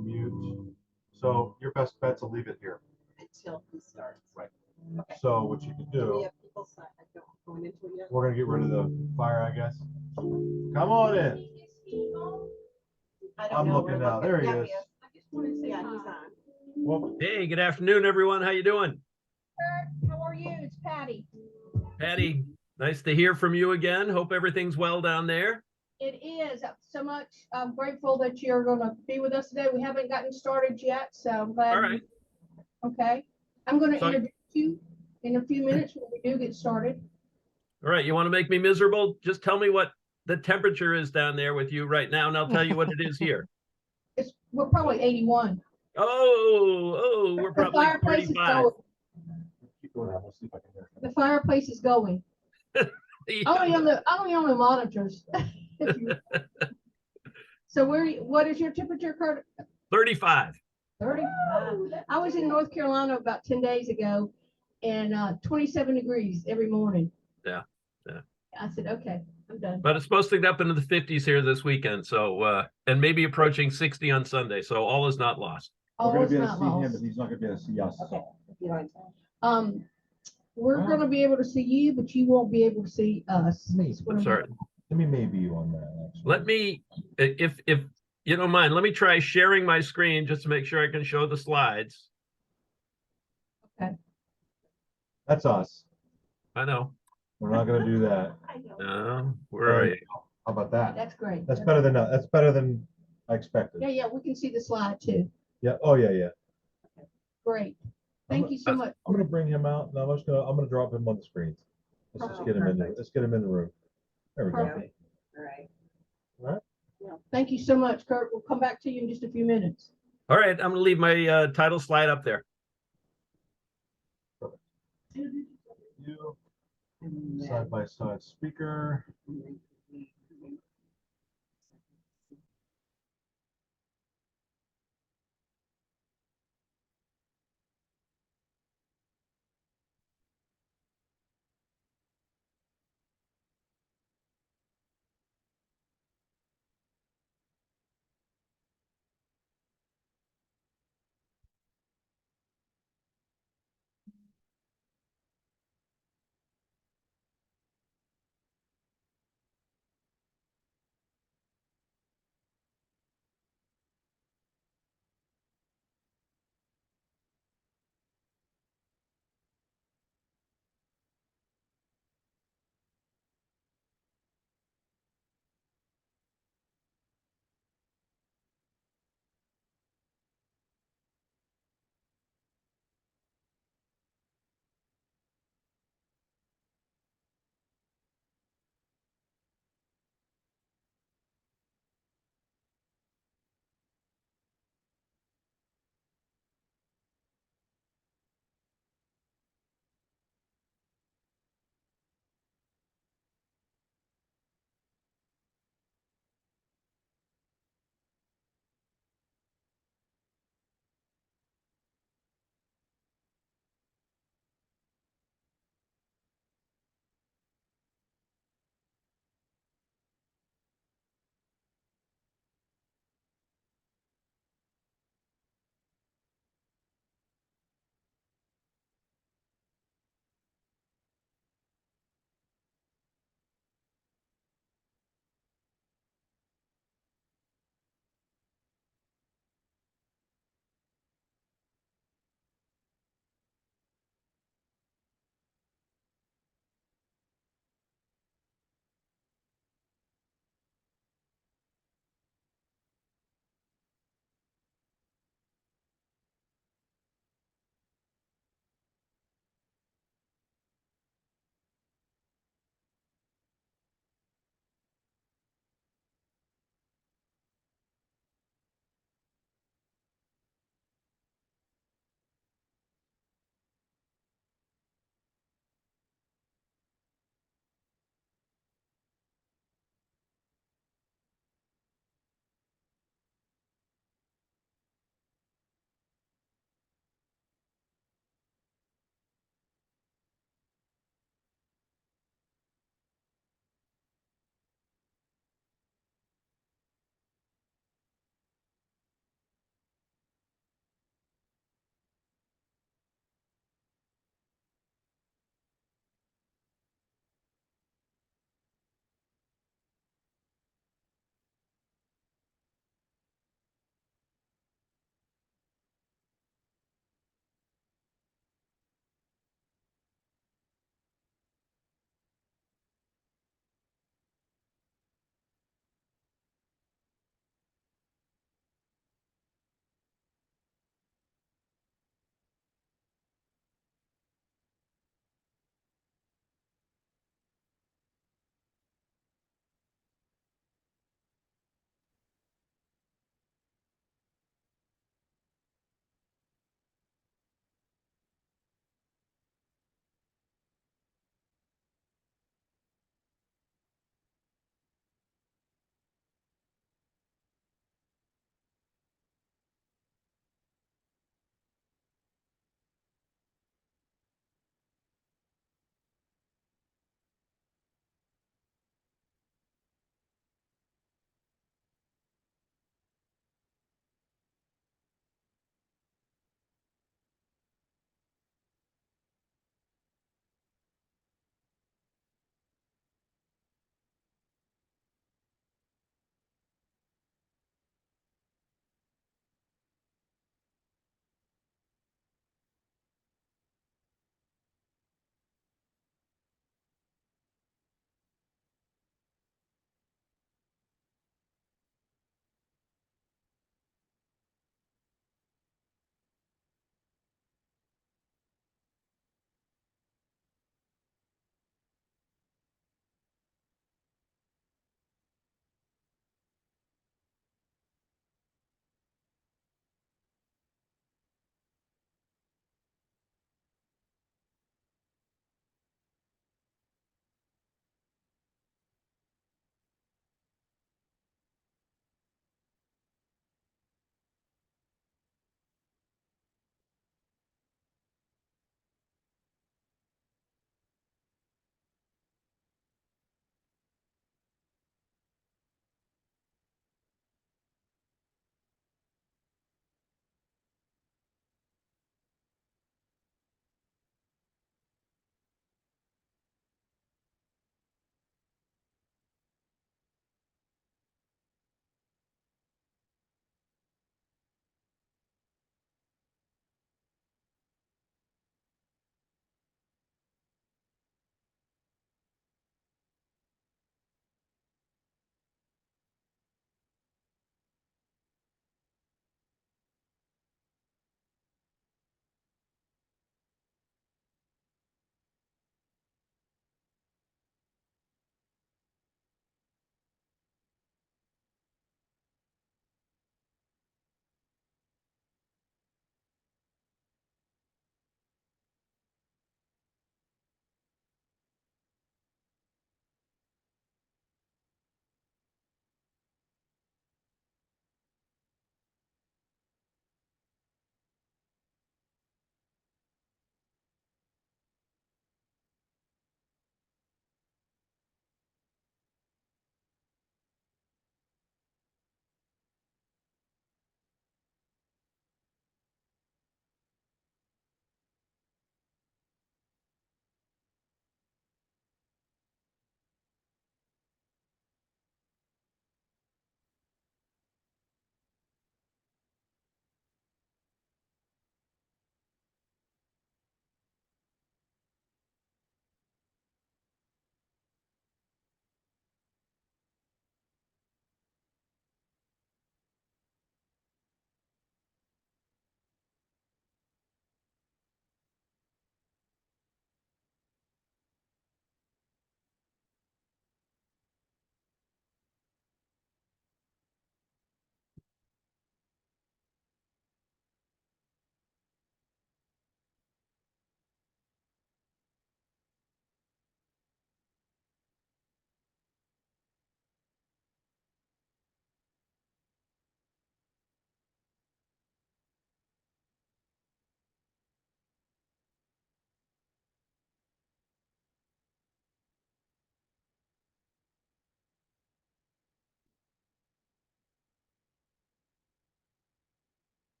mute. So your best bet's to leave it here. Until he starts. Right. Okay. So what you can Do we do, have people going into it yet? we're gonna get rid of the fire, I guess. Come on in. I don't I'm know. looking We're now. There he Yeah, is. Yeah, he's on. Well, Hey, good afternoon, everyone. How you doing? Kurt, how are you? It's Patty. Patty, nice to hear from you again. Hope everything's well down there. It is so much. I'm grateful that you're going to be with us today. We haven't gotten started yet, so I'm glad. All right. Okay. I'm going to So- introduce you in a few minutes when we do get started. All right. You want to make me miserable? Just tell me what the temperature is down there with you right now, and I'll tell you what it is here. We're probably 81. We're The probably fireplace is 45. going. keep going. We'll see if I can hear. The fireplace is going. Only on the monitors. So what is your temperature, Kurt? 35. 30. I was in North Carolina about 10 days ago, and 27 degrees every morning. Yeah. I said, okay, I'm done. But it's supposed to get up into the 50s here this weekend. So, and maybe approaching 60 on Sunday. So all is not lost. We're gonna It's be able to not see him, lost. but he's not gonna be able to see us. Okay. If you don't. We're gonna be able to see you, but you won't be able to see us. Me. That's all right. Let me maybe you on that. Actually. Let me, if you don't mind, let me try sharing my screen just to make sure I can show the slides. That's us. I know. We're not gonna do that. No, where are you? How about that? That's great. That's better than I expected. Yeah, we can see the slide too. Yeah. Oh yeah. Great. Thank you so much. I'm gonna bring him out. No, I'm gonna drop him on the screens. Let's just get him in there. Let's get him in the room. There we go. Perfect. All right. All right. Thank you so much, Kurt. We'll come back to you in just a few minutes. All right, I'm gonna leave my title slide up there. You side by side speaker.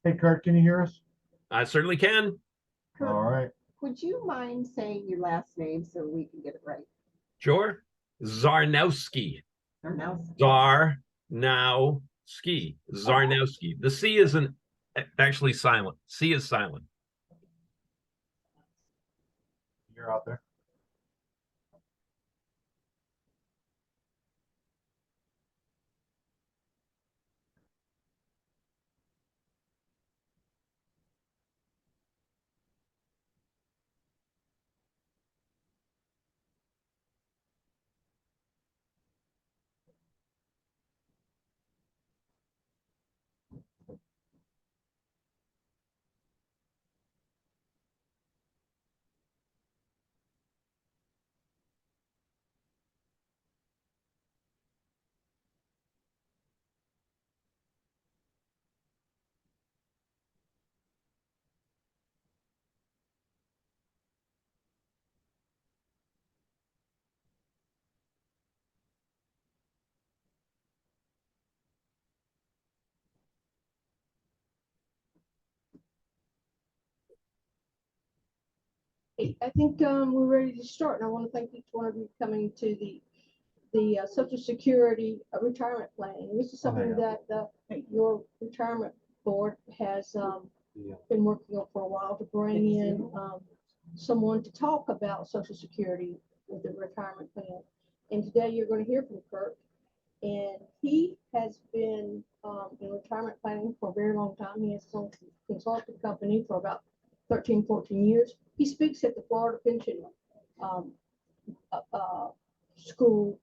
Hey, Kurt, can you hear us? I certainly can. All right. Would you mind saying your last name so we can get it right? Sure. Czarnowski. Or now? Czarnowski. Czarnowski. The C isn't actually silent. C is silent. You're out there. I think we're ready to start, and I want to thank each one of you coming to the Social Security retirement planning. This is something that your retirement board has been working on for a while, to bring in someone to talk about Social Security with the retirement plan. And today you're going to hear from Kurt, and he has been in retirement planning for a very long time. He has his own consulting company for about 13, 14 years. He speaks at the Florida Pension School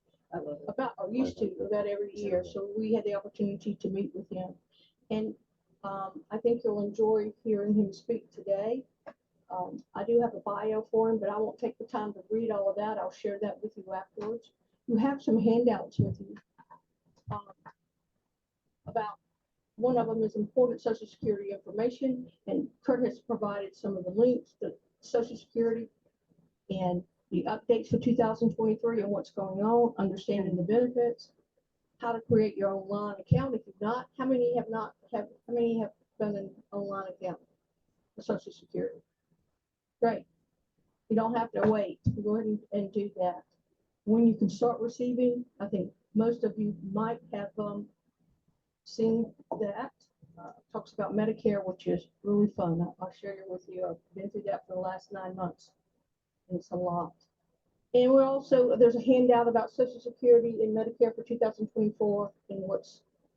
about, or used to, about every year. So we had the opportunity to meet with him. And I think you'll enjoy hearing him speak today. I do have a bio for him, but I won't take the time to read all of that. I'll share that with you afterwards. You have some handouts with you. About one of them is important Social Security information, and Kurt has provided some of the links to Social Security and the updates for 2023 and what's going on, understanding the benefits, how to create your online account. If you've not, how many have done an online account for Social Security? Great. You don't have to wait. Go ahead and do that. When you can start receiving, I think most of you might have seen that. Talks about Medicare, which is really fun. I'll share it with you. I've been through that for the last 9 months. And it's a lot. And we're also, there's a handout about Social Security and Medicare for 2024 and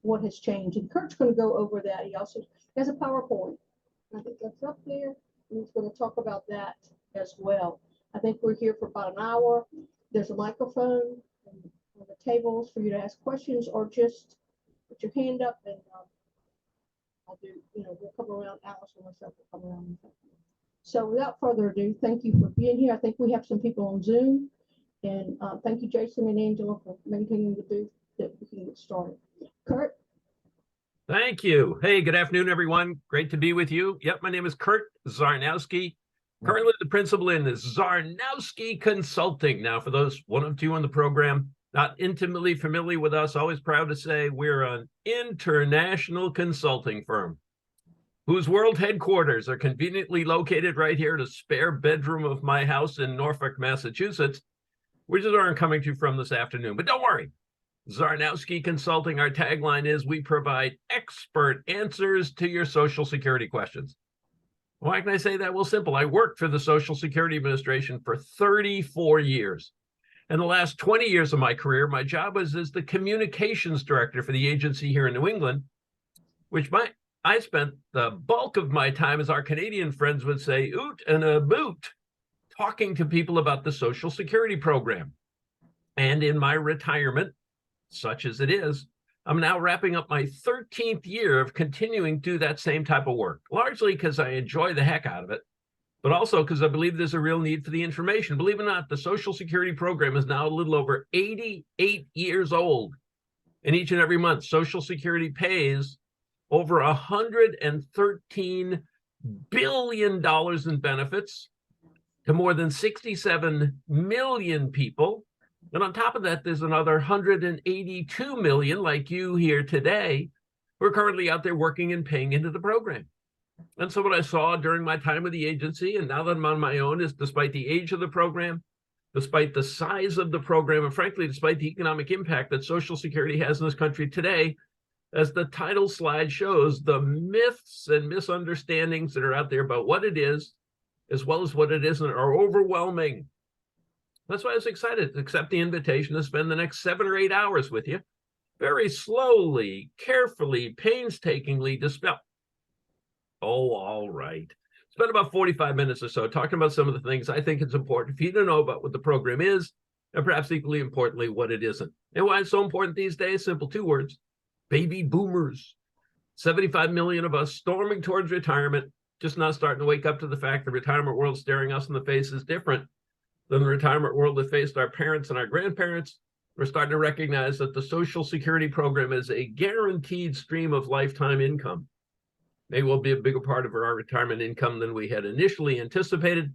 what has changed. And Kurt's going to go over that. He also has a PowerPoint. I think that's up there. And he's going to talk about that as well. I think we're here for about an hour. There's a microphone on the tables for you to ask questions, or just put your hand up and I'll do, we'll come around. Alice and myself will come around. So without further ado, thank you for being here. I think we have some people on Zoom, and thank you, Jason and Angela, for maintaining the booth that we can get started. Kurt? Thank you. Hey, good afternoon, everyone. Great to be with you. Yep, my name is Kurt Czarnowski, currently the principal in the Czarnowski Consulting. Now, for those one of two on the program not intimately familiar with us, always proud to say we're an international consulting firm whose world headquarters are conveniently located right here in a spare bedroom of my house in Norfolk, Massachusetts, which is where I'm coming to you from this afternoon. But don't worry, Czarnowski Consulting, our tagline is we provide expert answers to your Social Security questions. Why can I say that? Well, simple. I worked for the Social Security Administration for 34 years. And the last 20 years of my career, my job was as the communications director for the agency here in New England, which I spent the bulk of my time, as our Canadian friends would say, oot and a boot, talking to people about the Social Security program. And in my retirement, such as it is, I'm now wrapping up my 13th year of continuing to do that same type of work, largely because I enjoy the heck out of it, but also because I believe there's a real need for the information. Believe it or not, the Social Security program is now a little over 88 years old. And each and every month, Social Security pays over $113 billion in benefits to more than 67 million people. And on top of that, there's another 182 million, like you here today, who are currently out there working and paying into the program. And so what I saw during my time with the agency, and now that I'm on my own, is despite the age of the program, despite the size of the program, and frankly, despite the economic impact that Social Security has in this country today, as the title slide shows, the myths and misunderstandings that are out there about what it is, as well as what it isn't, are overwhelming. That's why I was excited to accept the invitation to spend the next 7 or 8 hours with you, very slowly, carefully, painstakingly dispel. Oh, all right. Spend about 45 minutes or so talking about some of the things I think it's important for you to know about what the program is, and perhaps equally importantly, what it isn't. And why it's so important these days, simple 2 words: baby boomers. 75 million of us storming towards retirement, just not starting to wake up to the fact the retirement world staring us in the face is different than the retirement world that faced our parents and our grandparents. We're starting to recognize that the Social Security program is a guaranteed stream of lifetime income. May well be a bigger part of our retirement income than we had initially anticipated,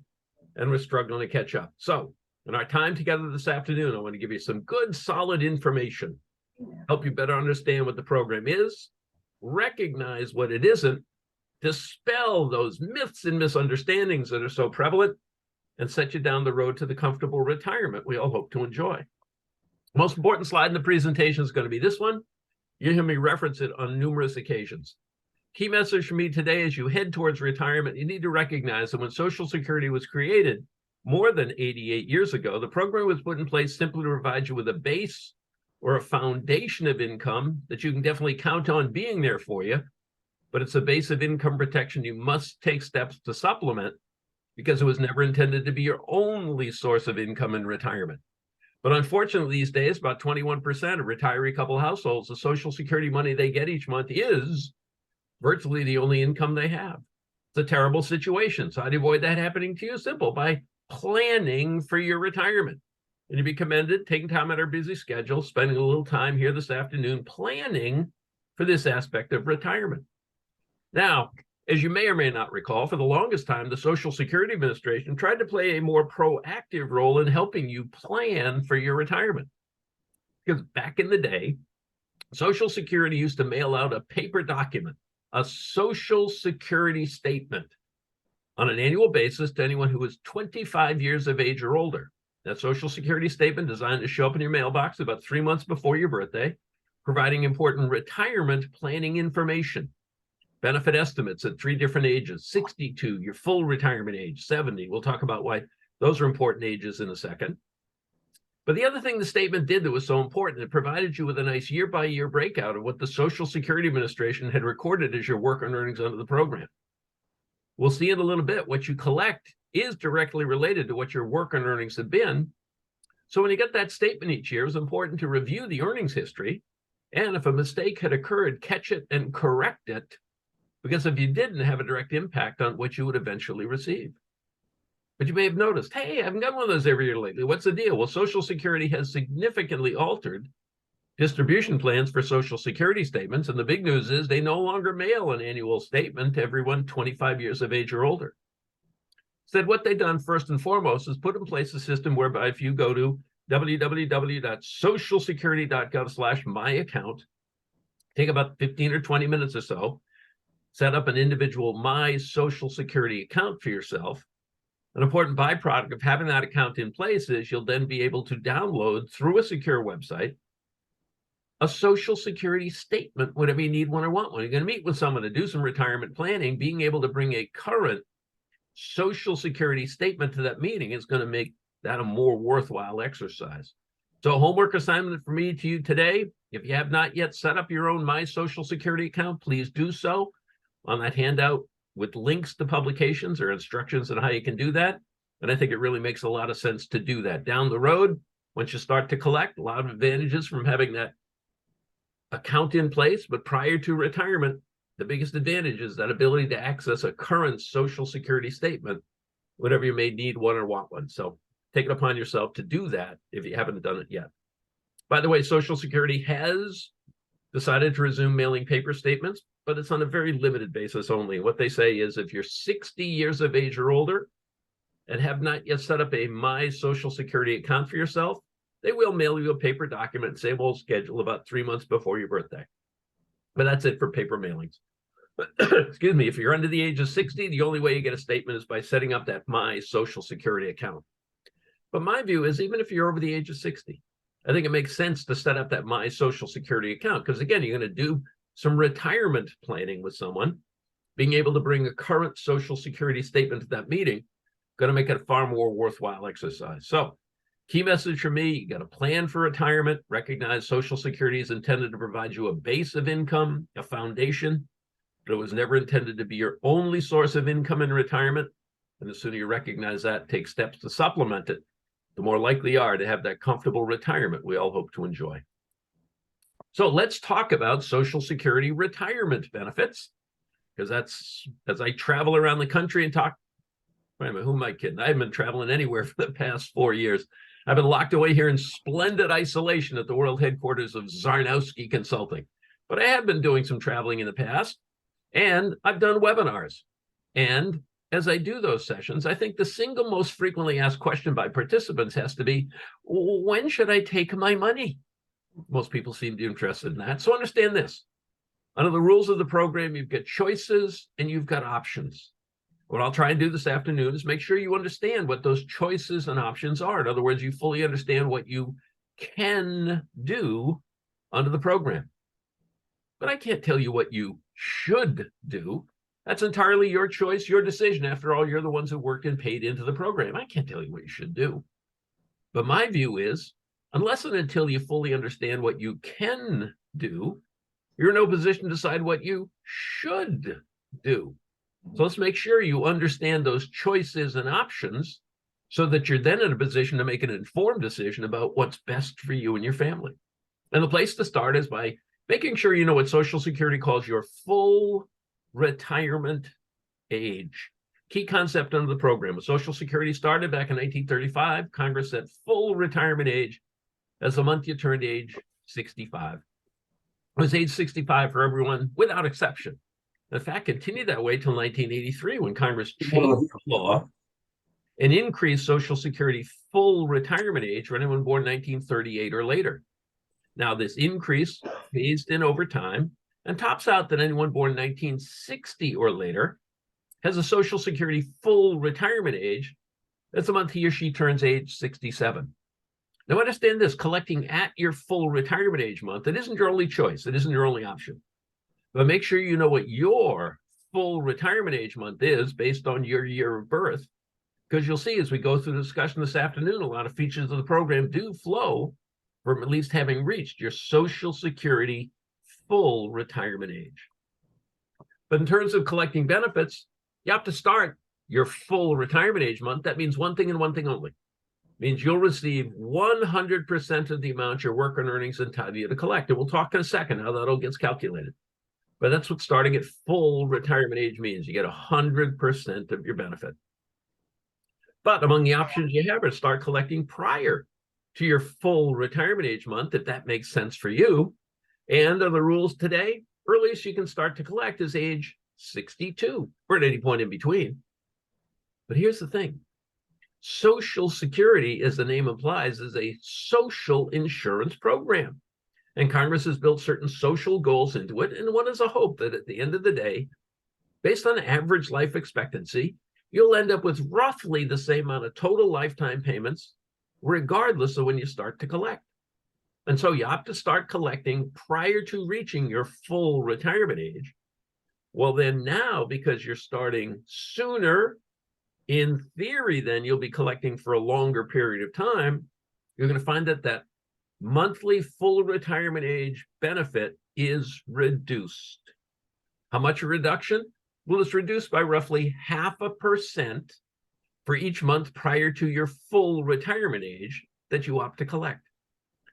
and we're struggling to catch up. So in our time together this afternoon, I want to give you some good, solid information, help you better understand what the program is, recognize what it isn't, dispel those myths and misunderstandings that are so prevalent, and set you down the road to the comfortable retirement we all hope to enjoy. The most important slide in the presentation is going to be this one. You hear me reference it on numerous occasions. Key message for me today: as you head towards retirement, you need to recognize that when Social Security was created more than 88 years ago, the program was put in place simply to provide you with a base or a foundation of income that you can definitely count on being there for you. But it's a base of income protection you must take steps to supplement, because it was never intended to be your only source of income in retirement. But unfortunately, these days, about 21% of retiree couple households, the Social Security money they get each month is virtually the only income they have. It's a terrible situation. So how do you avoid that happening to you? Simple: by planning for your retirement. And you'd be commended taking time out of our busy schedule, spending a little time here this afternoon planning for this aspect of retirement. Now, as you may or may not recall, for the longest time, the Social Security Administration tried to play a more proactive role in helping you plan for your retirement. Because back in the day, Social Security used to mail out a paper document, a Social Security statement, on an annual basis to anyone who was 25 years of age or older. That Social Security statement designed to show up in your mailbox about 3 months before your birthday, providing important retirement planning information. Benefit estimates at 3 different ages: 62, your full retirement age; 70. We'll talk about why those are important ages in a second. But the other thing the statement did that was so important, it provided you with a nice year-by-year breakout of what the Social Security Administration had recorded as your work and earnings under the program. We'll see in a little bit what you collect is directly related to what your work and earnings have been. So when you get that statement each year, it was important to review the earnings history, and if a mistake had occurred, catch it and correct it, because if you didn't, have a direct impact on what you would eventually receive. But you may have noticed, hey, I haven't got one of those every year lately. What's the deal? Well, Social Security has significantly altered distribution plans for Social Security statements, and the big news is they no longer mail an annual statement to everyone 25 years of age or older. Instead, what they've done first and foremost is put in place a system whereby if you go to www.socialsecurity.gov/myaccount. Take about 15 or 20 minutes or so. Set up an individual My Social Security account for yourself. An important byproduct of having that account in place is you'll then be able to download through a secure website a Social Security statement whenever you need one or want one. You're going to meet with someone to do some retirement planning. Being able to bring a current Social Security statement to that meeting is going to make that a more worthwhile exercise. So a homework assignment for me to you today, if you have not yet set up your own My Social Security account, please do so. On that handout with links to publications or instructions on how you can do that. And I think it really makes a lot of sense to do that. Down the road, once you start to collect, a lot of advantages from having that account in place, but prior to retirement, the biggest advantage is that ability to access a current Social Security statement whenever you may need one or want one. So take it upon yourself to do that if you haven't done it yet. By the way, Social Security has decided to resume mailing paper statements, but it's on a very limited basis only. What they say is if you're 60 years of age or older and have not yet set up a My Social Security account for yourself, they will mail you a paper document, same old schedule, about 3 months before your birthday. But that's it for paper mailings. Excuse me, if you're under the age of 60, the only way you get a statement is by setting up that My Social Security account. But my view is even if you're over the age of 60, I think it makes sense to set up that My Social Security account because, again, you're going to do some retirement planning with someone. Being able to bring a current Social Security statement to that meeting going to make it a far more worthwhile exercise. So key message for me, you got a plan for retirement. Recognize Social Security is intended to provide you a base of income, a foundation, but it was never intended to be your only source of income in retirement. And the sooner you recognize that, take steps to supplement it, the more likely you are to have that comfortable retirement we all hope to enjoy. So let's talk about Social Security retirement benefits, because that's, as I travel around the country and talk, wait a minute, who am I kidding? I haven't been traveling anywhere for the past 4 years. I've been locked away here in splendid isolation at the world headquarters of Czarnowski Consulting. But I have been doing some traveling in the past, and I've done webinars. And as I do those sessions, I think the single most frequently asked question by participants has to be, when should I take my money? Most people seem to be interested in that. So understand this. Under the rules of the program, you've got choices and you've got options. What I'll try and do this afternoon is make sure you understand what those choices and options are. In other words, you fully understand what you can do under the program. But I can't tell you what you should do. That's entirely your choice, your decision. After all, you're the ones who worked and paid into the program. I can't tell you what you should do. But my view is, unless and until you fully understand what you can do, you're in no position to decide what you should do. So let's make sure you understand those choices and options so that you're then in a position to make an informed decision about what's best for you and your family. And the place to start is by making sure you know what Social Security calls your full retirement age. Key concept under the program. When Social Security started back in 1935, Congress set full retirement age as the month you turned age 65. It was age 65 for everyone without exception. In fact, continued that way till 1983 when Congress changed the law and increased Social Security full retirement age for anyone born in 1938 or later. Now, this increase phased in over time and tops out that anyone born in 1960 or later has a Social Security full retirement age. That's the month he or she turns age 67. Now, understand this, collecting at your full retirement age month, it isn't your only choice. It isn't your only option. But make sure you know what your full retirement age month is based on your year of birth, because you'll see as we go through the discussion this afternoon, a lot of features of the program do flow from at least having reached your Social Security full retirement age. But in terms of collecting benefits, you have to start your full retirement age month. That means one thing and one thing only. It means you'll receive 100% of the amount your work and earnings entitle you to collect. And we'll talk in a second how that all gets calculated. But that's what starting at full retirement age means. You get 100% of your benefit. But among the options you have are start collecting prior to your full retirement age month, if that makes sense for you. And on the rules today, earliest you can start to collect is age 62 or at any point in between. But here's the thing. Social Security, as the name implies, is a social insurance program. And Congress has built certain social goals into it. And one is a hope that at the end of the day, based on average life expectancy, you'll end up with roughly the same amount of total lifetime payments, regardless of when you start to collect. And so you opt to start collecting prior to reaching your full retirement age. Well, then now, because you're starting sooner, in theory, then you'll be collecting for a longer period of time. You're going to find that that monthly full retirement age benefit is reduced. How much a reduction? Well, it's reduced by roughly 0.5% for each month prior to your full retirement age that you opt to collect.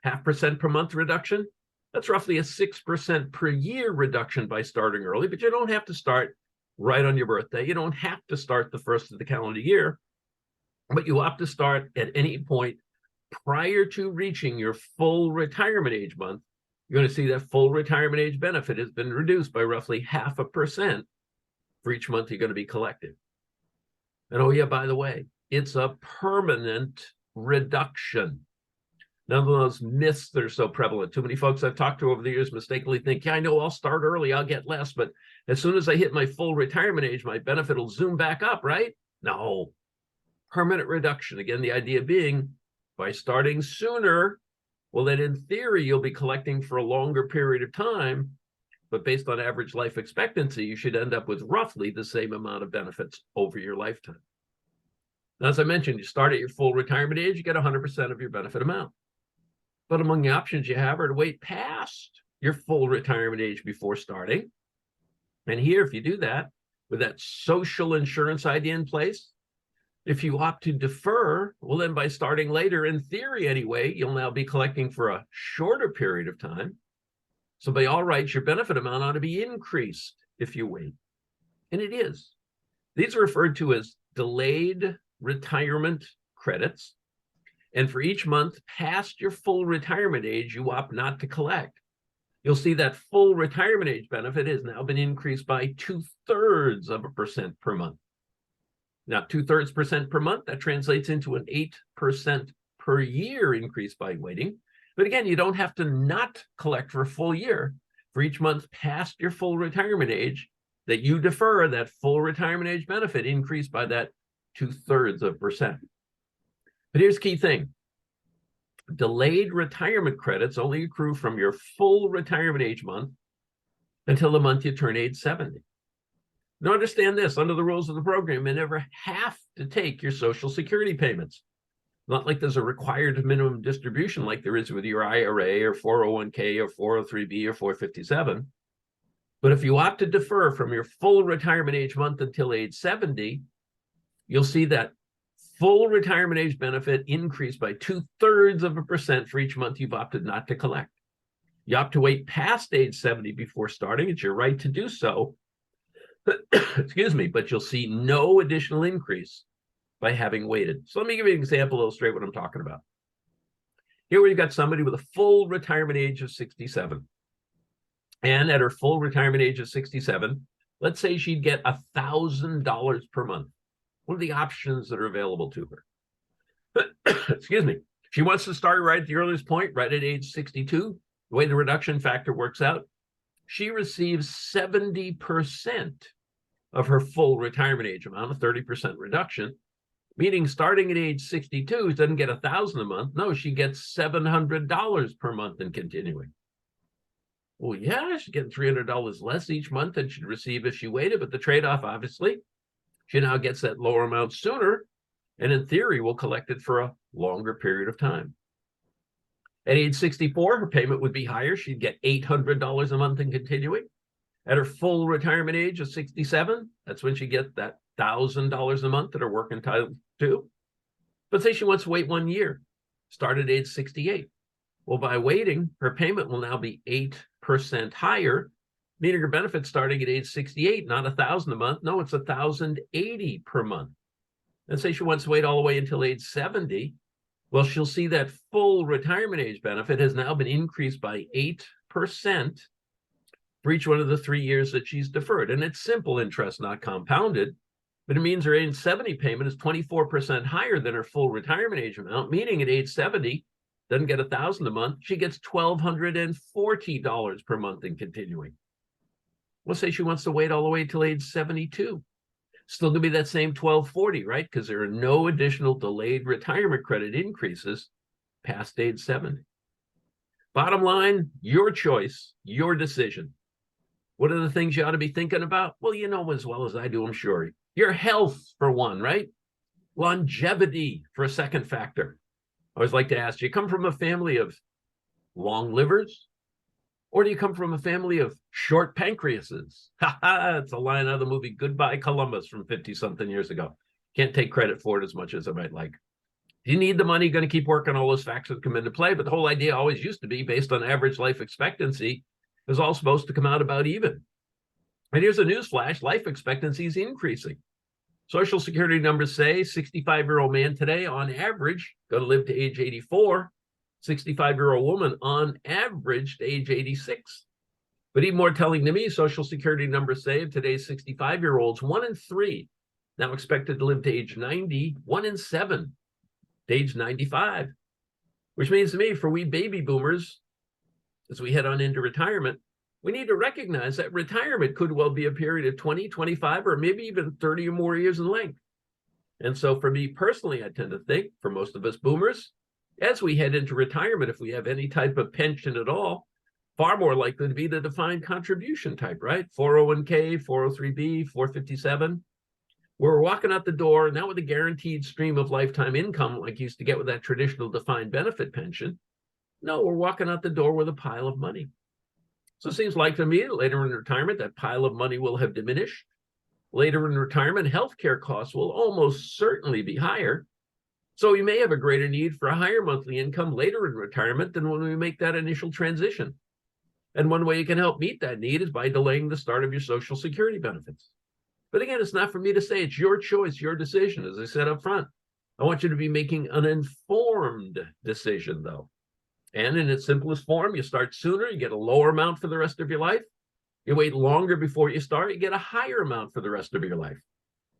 0.5% per month reduction, that's roughly a 6% per year reduction by starting early, but you don't have to start right on your birthday. You don't have to start the first of the calendar year, but you opt to start at any point prior to reaching your full retirement age month. You're going to see that full retirement age benefit has been reduced by roughly 0.5% for each month you're going to be collecting. And oh yeah, by the way, it's a permanent reduction. None of those myths that are so prevalent. Too many folks I've talked to over the years mistakenly think, yeah, I know I'll start early, I'll get less, but as soon as I hit my full retirement age, my benefit will zoom back up, right? No, permanent reduction. Again, the idea being by starting sooner, well, then in theory, you'll be collecting for a longer period of time, but based on average life expectancy, you should end up with roughly the same amount of benefits over your lifetime. Now, as I mentioned, you start at your full retirement age, you get 100% of your benefit amount. But among the options you have are to wait past your full retirement age before starting. And here, if you do that, with that social insurance idea in place, if you opt to defer, well, then by starting later, in theory anyway, you'll now be collecting for a shorter period of time. So by all rights, your benefit amount ought to be increased if you wait. And it is. These are referred to as delayed retirement credits. And for each month past your full retirement age, you opt not to collect. You'll see that full retirement age benefit has now been increased by 0.2% per month. Now, 0.2% per month, that translates into an 8% per year increase by waiting. But again, you don't have to not collect for a full year. For each month past your full retirement age that you defer, that full retirement age benefit increased by that 0.2%. But here's the key thing. Delayed retirement credits only accrue from your full retirement age month until the month you turn age 70. Now understand this, under the rules of the program, you never have to take your Social Security payments. Not like there's a required minimum distribution like there is with your IRA or 401k or 403b or 457. But if you opt to defer from your full retirement age month until age 70, you'll see that full retirement age benefit increased by 0.2% for each month you've opted not to collect. You opt to wait past age 70 before starting. It's your right to do so. Excuse me, but you'll see no additional increase by having waited. So let me give you an example to illustrate what I'm talking about. Here we've got somebody with a full retirement age of 67. And at her full retirement age of 67, let's say she'd get $1,000 per month. What are the options that are available to her? Excuse me. She wants to start right at the earliest point, right at age 62. The way the reduction factor works out, she receives 70% of her full retirement age amount, a 30% reduction, meaning starting at age 62, she doesn't get $1,000 a month. No, she gets $700 per month and continuing. Well, yeah, she's getting $300 less each month than she'd receive if she waited, but the trade-off, obviously, she now gets that lower amount sooner, and in theory, will collect it for a longer period of time. At age 64, her payment would be higher. She'd get $800 a month and continuing. At her full retirement age of 67, that's when she gets that $1,000 a month that her work entitled to. But say she wants to wait 1 year, start at age 68. Well, by waiting, her payment will now be 8% higher, meaning her benefit starting at age 68, not $1,000 a month. No, it's $1,080 per month. And say she wants to wait all the way until age 70. Well, she'll see that full retirement age benefit has now been increased by 8% for each one of the 3 years that she's deferred. And it's simple interest, not compounded. but it means her age 70 payment is 24% higher than her full retirement age amount, meaning at age 70, doesn't get $1,000 a month, she gets $1,240 per month in continuing. Let's say she wants to wait all the way till age 72. Still gonna be that same $1,240, right? Because there are no additional delayed retirement credit increases past age 70. Bottom line, your choice, your decision. What are the things you ought to be thinking about? Well, you know as well as I do, I'm sure. Your health, for one, right? Longevity for a second factor. I always like to ask, do you come from a family of long livers? Or do you come from a family of short pancreases? Ha ha, it's a line out of the movie Goodbye Columbus from 50-something years ago. Can't take credit for it as much as I might like. If you need the money, you're going to keep working all those factors come into play. But the whole idea always used to be based on average life expectancy is all supposed to come out about even. And here's a news flash, life expectancy is increasing. Social Security numbers say 65-year-old man today, on average, going to live to age 84. 65-year-old woman, on average, to age 86. But even more telling to me, Social Security numbers say of today's 65-year-olds, 1 in 3 now expected to live to age 90, 1 in 7 to age 95. Which means to me, for we baby boomers, as we head on into retirement, we need to recognize that retirement could well be a period of 20, 25, or maybe even 30 or more years in length. And so for me personally, I tend to think, for most of us boomers, as we head into retirement, if we have any type of pension at all, far more likely to be the defined contribution type, right? 401k, 403b, 457. We're walking out the door, not with a guaranteed stream of lifetime income like you used to get with that traditional defined benefit pension. No, we're walking out the door with a pile of money. So it seems like to me that later in retirement, that pile of money will have diminished. Later in retirement, healthcare costs will almost certainly be higher. So you may have a greater need for a higher monthly income later in retirement than when we make that initial transition. And one way you can help meet that need is by delaying the start of your Social Security benefits. But again, it's not for me to say, it's your choice, your decision, as I said up front. I want you to be making an informed decision, though. And in its simplest form, you start sooner, you get a lower amount for the rest of your life. You wait longer before you start, you get a higher amount for the rest of your life.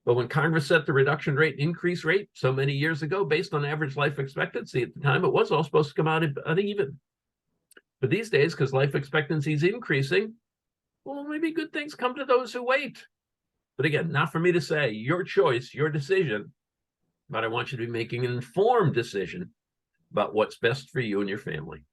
But when Congress set the reduction rate, increase rate so many years ago, based on average life expectancy at the time, it was all supposed to come out uneven. But these days, because life expectancy is increasing, well, maybe good things come to those who wait. But again, not for me to say, your choice, your decision, but I want you to be making an informed decision about what's best for you and your family.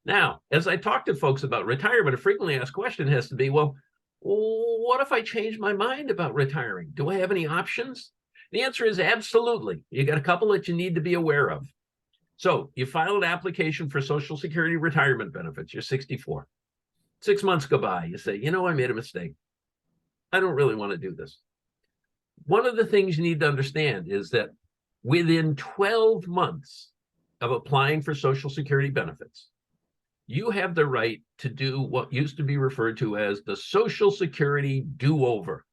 Now, as I talk to folks about retirement, a frequently asked question has to be, well, what if I change my mind about retiring? Do I have any options? The answer is absolutely. You got a couple that you need to be aware of. So you file an application for Social Security retirement benefits. You're 64. 6 months go by. You say, you know, I made a mistake. I don't really want to do this. One of the things you need to understand is that within 12 months of applying for Social Security benefits, you have the right to do what used to be referred to as the Social Security do-over.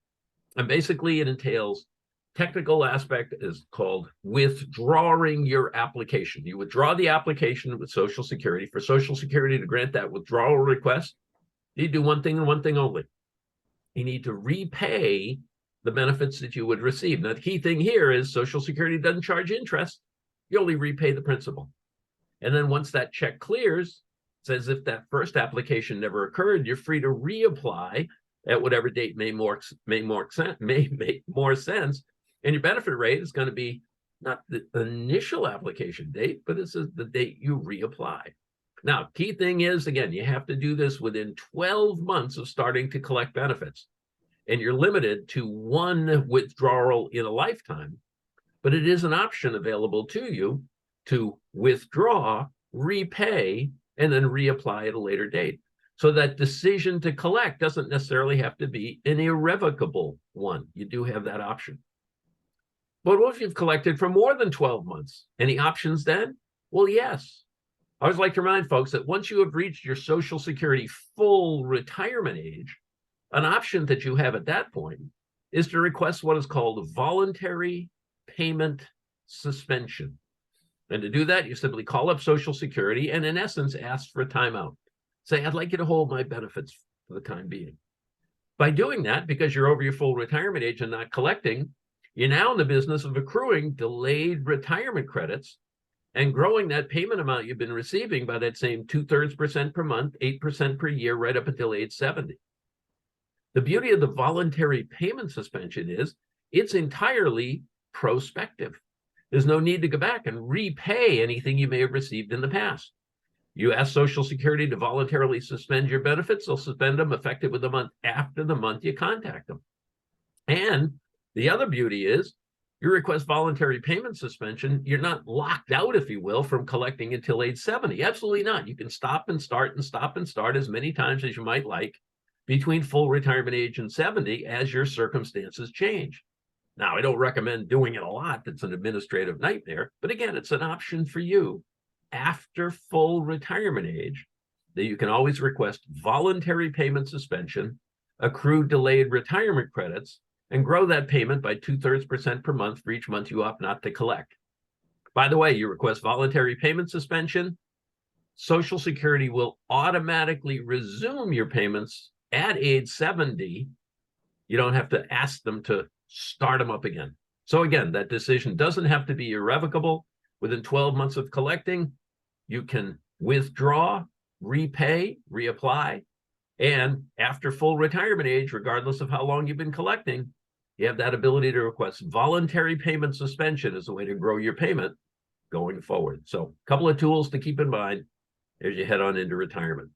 And basically it entails, technical aspect is called withdrawing your application. You withdraw the application with Social Security. For Social Security to grant that withdrawal request, you do one thing and one thing only. You need to repay the benefits that you would receive. Now, the key thing here is Social Security doesn't charge interest. You only repay the principal. And then once that check clears, it's as if that first application never occurred. You're free to reapply at whatever date may make more sense. And your benefit rate is going to be not the initial application date, but it's the date you reapply. Now, key thing is, again, you have to do this within 12 months of starting to collect benefits. And you're limited to one withdrawal in a lifetime, but it is an option available to you to withdraw, repay, and then reapply at a later date. So that decision to collect doesn't necessarily have to be an irrevocable one. You do have that option. But what if you've collected for more than 12 months? Any options then? Well, yes. I always like to remind folks that once you have reached your Social Security full retirement age, an option that you have at that point is to request what is called voluntary payment suspension. And to do that, you simply call up Social Security and in essence, ask for a timeout. Say, I'd like you to hold my benefits for the time being. By doing that, because you're over your full retirement age and not collecting, you're now in the business of accruing delayed retirement credits and growing that payment amount you've been receiving by that same 2/3% per month, 8% per year, right up until age 70. The beauty of the voluntary payment suspension is it's entirely prospective. There's no need to go back and repay anything you may have received in the past. You ask Social Security to voluntarily suspend your benefits, they'll suspend them effective with the month after the month you contact them. And the other beauty is you request voluntary payment suspension, you're not locked out, if you will, from collecting until age 70. Absolutely not. You can stop and start and stop and start as many times as you might like between full retirement age and 70 as your circumstances change. Now, I don't recommend doing it a lot. It's an administrative nightmare. But again, it's an option for you after full retirement age that you can always request voluntary payment suspension, accrue delayed retirement credits, and grow that payment by 2/3% per month for each month you opt not to collect. By the way, you request voluntary payment suspension, Social Security will automatically resume your payments at age 70. You don't have to ask them to start them up again. So again, that decision doesn't have to be irrevocable. Within 12 months of collecting, you can withdraw, repay, reapply, and after full retirement age, regardless of how long you've been collecting, you have that ability to request voluntary payment suspension as a way to grow your payment going forward. So a couple of tools to keep in mind as you head on into retirement.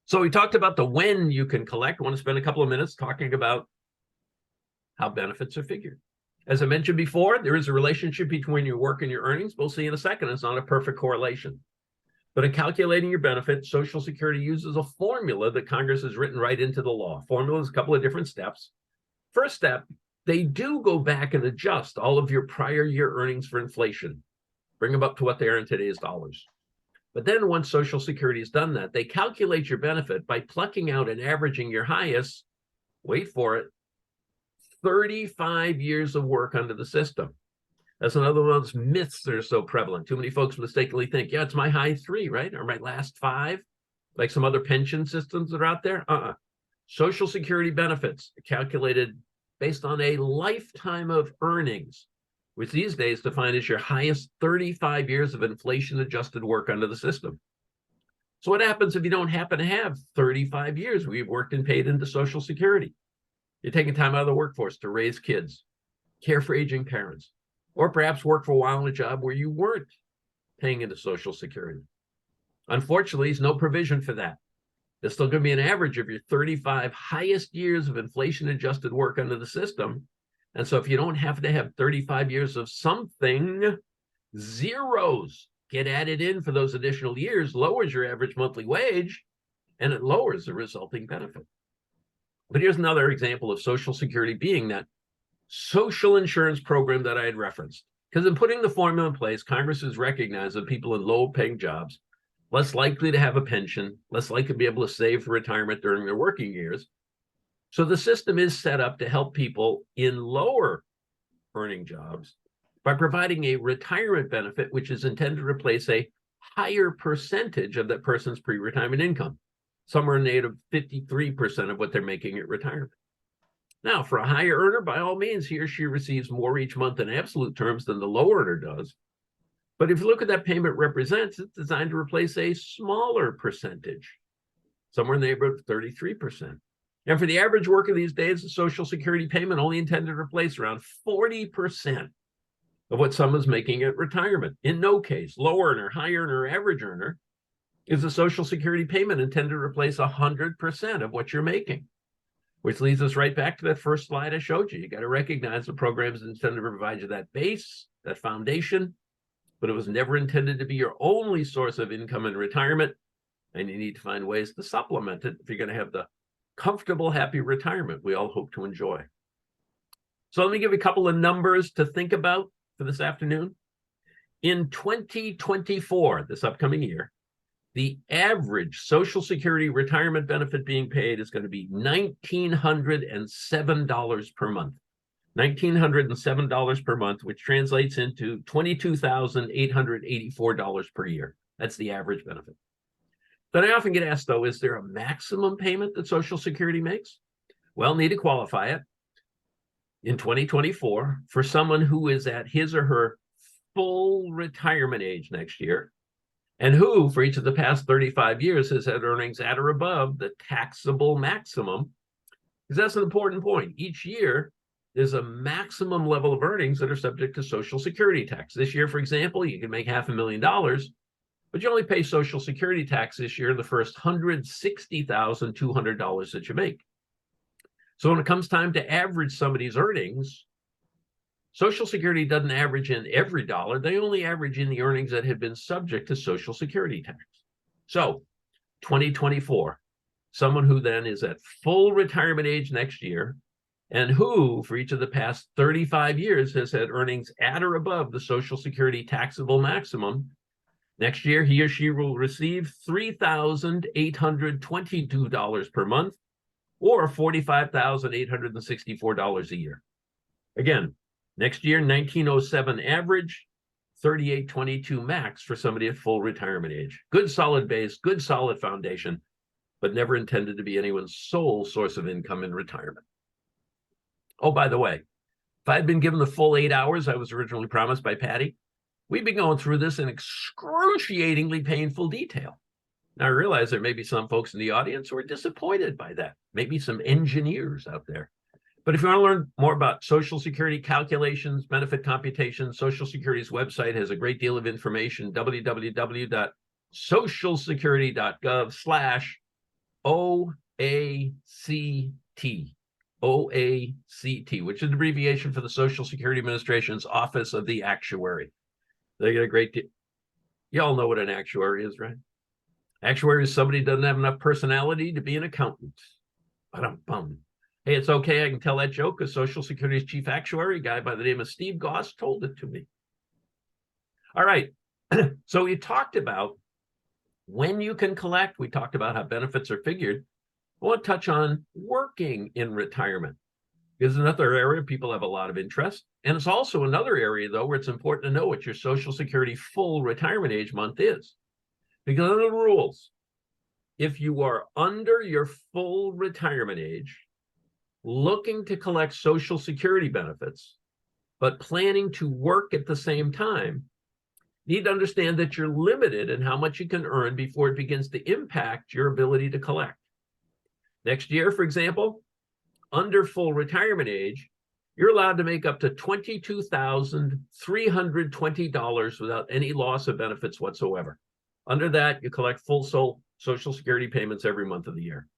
So we talked about the when you can collect. I want to spend a couple of minutes talking about how benefits are figured. As I mentioned before, there is a relationship between your work and your earnings. We'll see in a second. It's not a perfect correlation. But in calculating your benefits, Social Security uses a formula that Congress has written right into the law. Formula is a couple of different steps. First step, they do go back and adjust all of your prior year earnings for inflation, bring them up to what they are in today's dollars. But then once Social Security has done that, they calculate your benefit by plucking out and averaging your highest, wait for it, 35 years of work under the system. That's another one of those myths that are so prevalent. Too many folks mistakenly think, yeah, it's my high 3, right? Or my last 5, like some other pension systems that are out there. Social Security benefits are calculated based on a lifetime of earnings, which these days defined as your highest 35 years of inflation-adjusted work under the system. So what happens if you don't happen to have 35 years where you've worked and paid into Social Security? You're taking time out of the workforce to raise kids, care for aging parents, or perhaps work for a while in a job where you weren't paying into Social Security. Unfortunately, there's no provision for that. There's still going to be an average of your 35 highest years of inflation-adjusted work under the system. And so if you don't have to have 35 years of something, zeros get added in for those additional years, lowers your average monthly wage, and it lowers the resulting benefit. But here's another example of Social Security being that social insurance program that I had referenced. Because in putting the formula in place, Congress has recognized that people in low-paying jobs, less likely to have a pension, less likely to be able to save for retirement during their working years. So the system is set up to help people in lower earning jobs by providing a retirement benefit, which is intended to replace a higher percentage of that person's pre-retirement income, somewhere in the neighborhood of 53% of what they're making at retirement. Now, for a higher earner, by all means, he or she receives more each month in absolute terms than the low earner does. But if you look at that payment represents, it's designed to replace a smaller percentage, somewhere in the neighborhood of 33%. And for the average worker these days, the Social Security payment only intended to replace around 40% of what someone's making at retirement. In no case, low earner, high earner, average earner, is the Social Security payment intended to replace 100% of what you're making. Which leads us right back to that first slide I showed you. You got to recognize the program is intended to provide you that base, that foundation, but it was never intended to be your only source of income in retirement. And you need to find ways to supplement it if you're going to have the comfortable, happy retirement we all hope to enjoy. So let me give you a couple of numbers to think about for this afternoon. In 2024, this upcoming year, the average Social Security retirement benefit being paid is going to be $1,907 per month. $1,907 per month, which translates into $22,884 per year. That's the average benefit. Then I often get asked, though, is there a maximum payment that Social Security makes? Well, need to qualify it. In 2024, for someone who is at his or her full retirement age next year, and who, for each of the past 35 years, has had earnings at or above the taxable maximum, because that's an important point. Each year, there's a maximum level of earnings that are subject to Social Security tax. This year, for example, you can make $500,000, but you only pay Social Security tax this year in the first $160,200 that you make. So when it comes time to average somebody's earnings, Social Security doesn't average in every dollar. They only average in the earnings that have been subject to Social Security tax. So 2024, someone who then is at full retirement age next year, and who, for each of the past 35 years, has had earnings at or above the Social Security taxable maximum, next year, he or she will receive $3,822 per month, or $45,864 a year. Again, next year, 1907 average, 3822 max for somebody at full retirement age. Good solid base, good solid foundation, but never intended to be anyone's sole source of income in retirement. Oh, by the way, if I'd been given the full 8 hours I was originally promised by Patty, we'd be going through this in excruciatingly painful detail. Now, I realize there may be some folks in the audience who are disappointed by that, maybe some engineers out there. But if you want to learn more about Social Security calculations, benefit computation, Social Security's website has a great deal of information, www.socialsecurity.gov/OACT, OACT, which is an abbreviation for the Social Security Administration's Office of the Actuary. They get a great deal. You all know what an actuary is, right? Actuary is somebody who doesn't have enough personality to be an accountant. Ba-dum-bum. Hey, it's okay. I can tell that joke because Social Security's chief actuary, a guy by the name of Steve Goss, told it to me. All right. So we talked about when you can collect. We talked about how benefits are figured. I want to touch on working in retirement. It's another area people have a lot of interest. And it's also another area, though, where it's important to know what your Social Security full retirement age month is. Because under the rules, if you are under your full retirement age, looking to collect Social Security benefits, but planning to work at the same time, you need to understand that you're limited in how much you can earn before it begins to impact your ability to collect. Next year, for example, under full retirement age, you're allowed to make up to $22,320 without any loss of benefits whatsoever. Under that, you collect full Social Security payments every month of the year.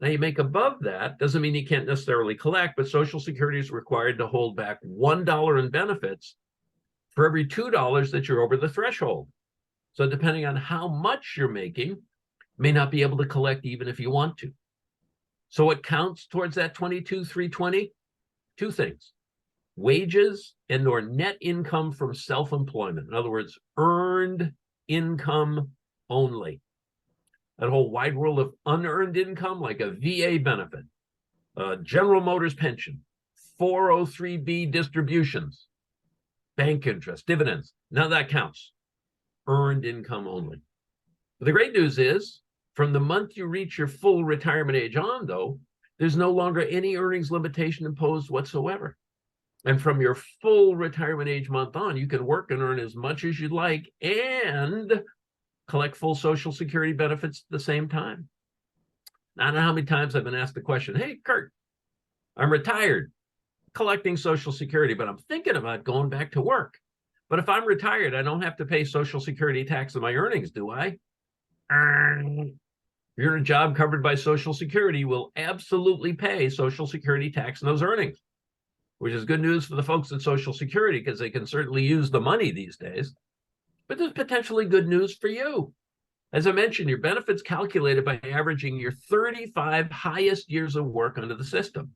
Now, you make above that, doesn't mean you can't necessarily collect, but Social Security is required to hold back $1 in benefits for every $2 that you're over the threshold. So depending on how much you're making, you may not be able to collect even if you want to. So what counts towards that $22,320? Two things: wages and or net income from self-employment. In other words, earned income only. That whole wide world of unearned income, like a VA benefit, General Motors pension, 403B distributions, bank interest, dividends, none of that counts. Earned income only. But the great news is, from the month you reach your full retirement age on, though, there's no longer any earnings limitation imposed whatsoever. And from your full retirement age month on, you can work and earn as much as you'd like and collect full Social Security benefits at the same time. Now, I don't know how many times I've been asked the question, hey, Kurt, I'm retired, collecting Social Security, but I'm thinking about going back to work. But if I'm retired, I don't have to pay Social Security tax on my earnings, do I? If you're in a job covered by Social Security, you will absolutely pay Social Security tax on those earnings, which is good news for the folks at Social Security because they can certainly use the money these days. But there's potentially good news for you. As I mentioned, your benefits calculated by averaging your 35 highest years of work under the system.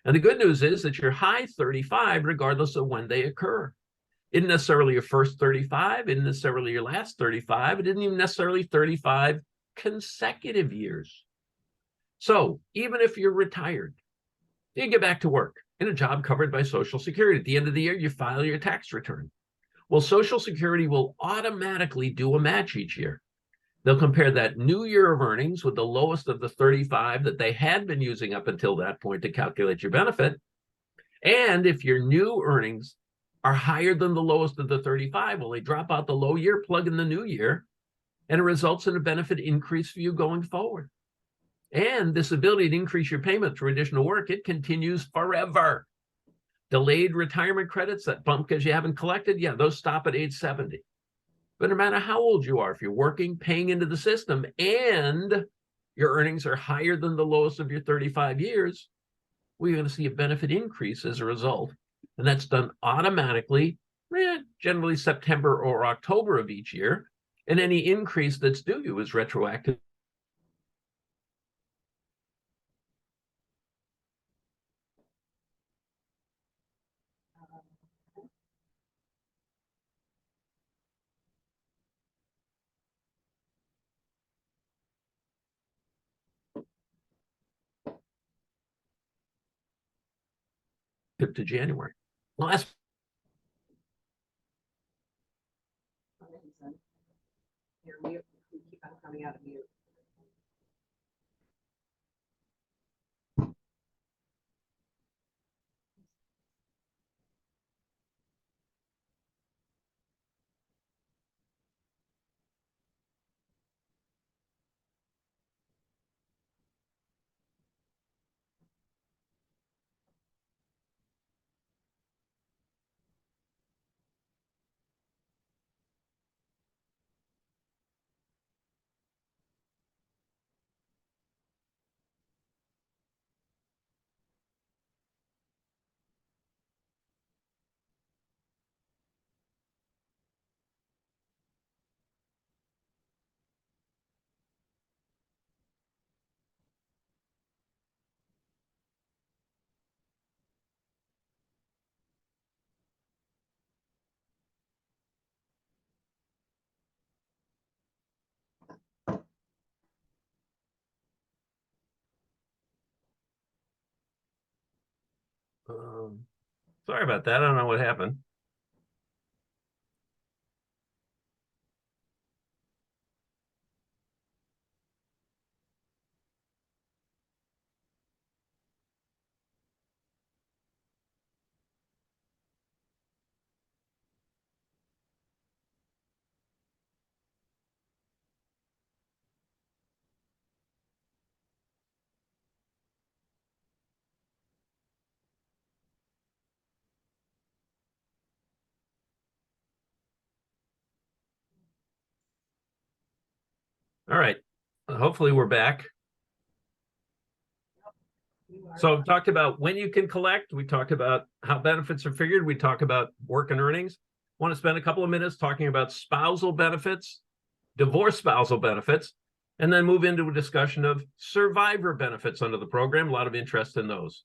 And the good news is that you're high 35 regardless of when they occur. It isn't necessarily your first 35, it isn't necessarily your last 35, it isn't even necessarily 35 consecutive years. So even if you're retired, you get back to work in a job covered by Social Security. At the end of the year, you file your tax return. Well, Social Security will automatically do a match each year. They'll compare that new year of earnings with the lowest of the 35 that they had been using up until that point to calculate your benefit. And if your new earnings are higher than the lowest of the 35, well, they drop out the low year, plug in the new year, and it results in a benefit increase for you going forward. And this ability to increase your payment through additional work, it continues forever. Delayed retirement credits, that bump because you haven't collected, yeah, those stop at age 70. But no matter how old you are, if you're working, paying into the system, and your earnings are higher than the lowest of your 35 years, well, you're going to see a benefit increase as a result. And that's done automatically, generally September or October of each year. And any increase that's due you is retroactive. To January. Last You're mute. You keep on coming out of mute. sorry about that. I don't know what happened. All right. Hopefully we're back. So I've talked about when you can collect. We talked about how benefits are figured. We talked about work and earnings. I want to spend a couple of minutes talking about spousal benefits, divorce spousal benefits, and then move into a discussion of survivor benefits under the program. A lot of interest in those.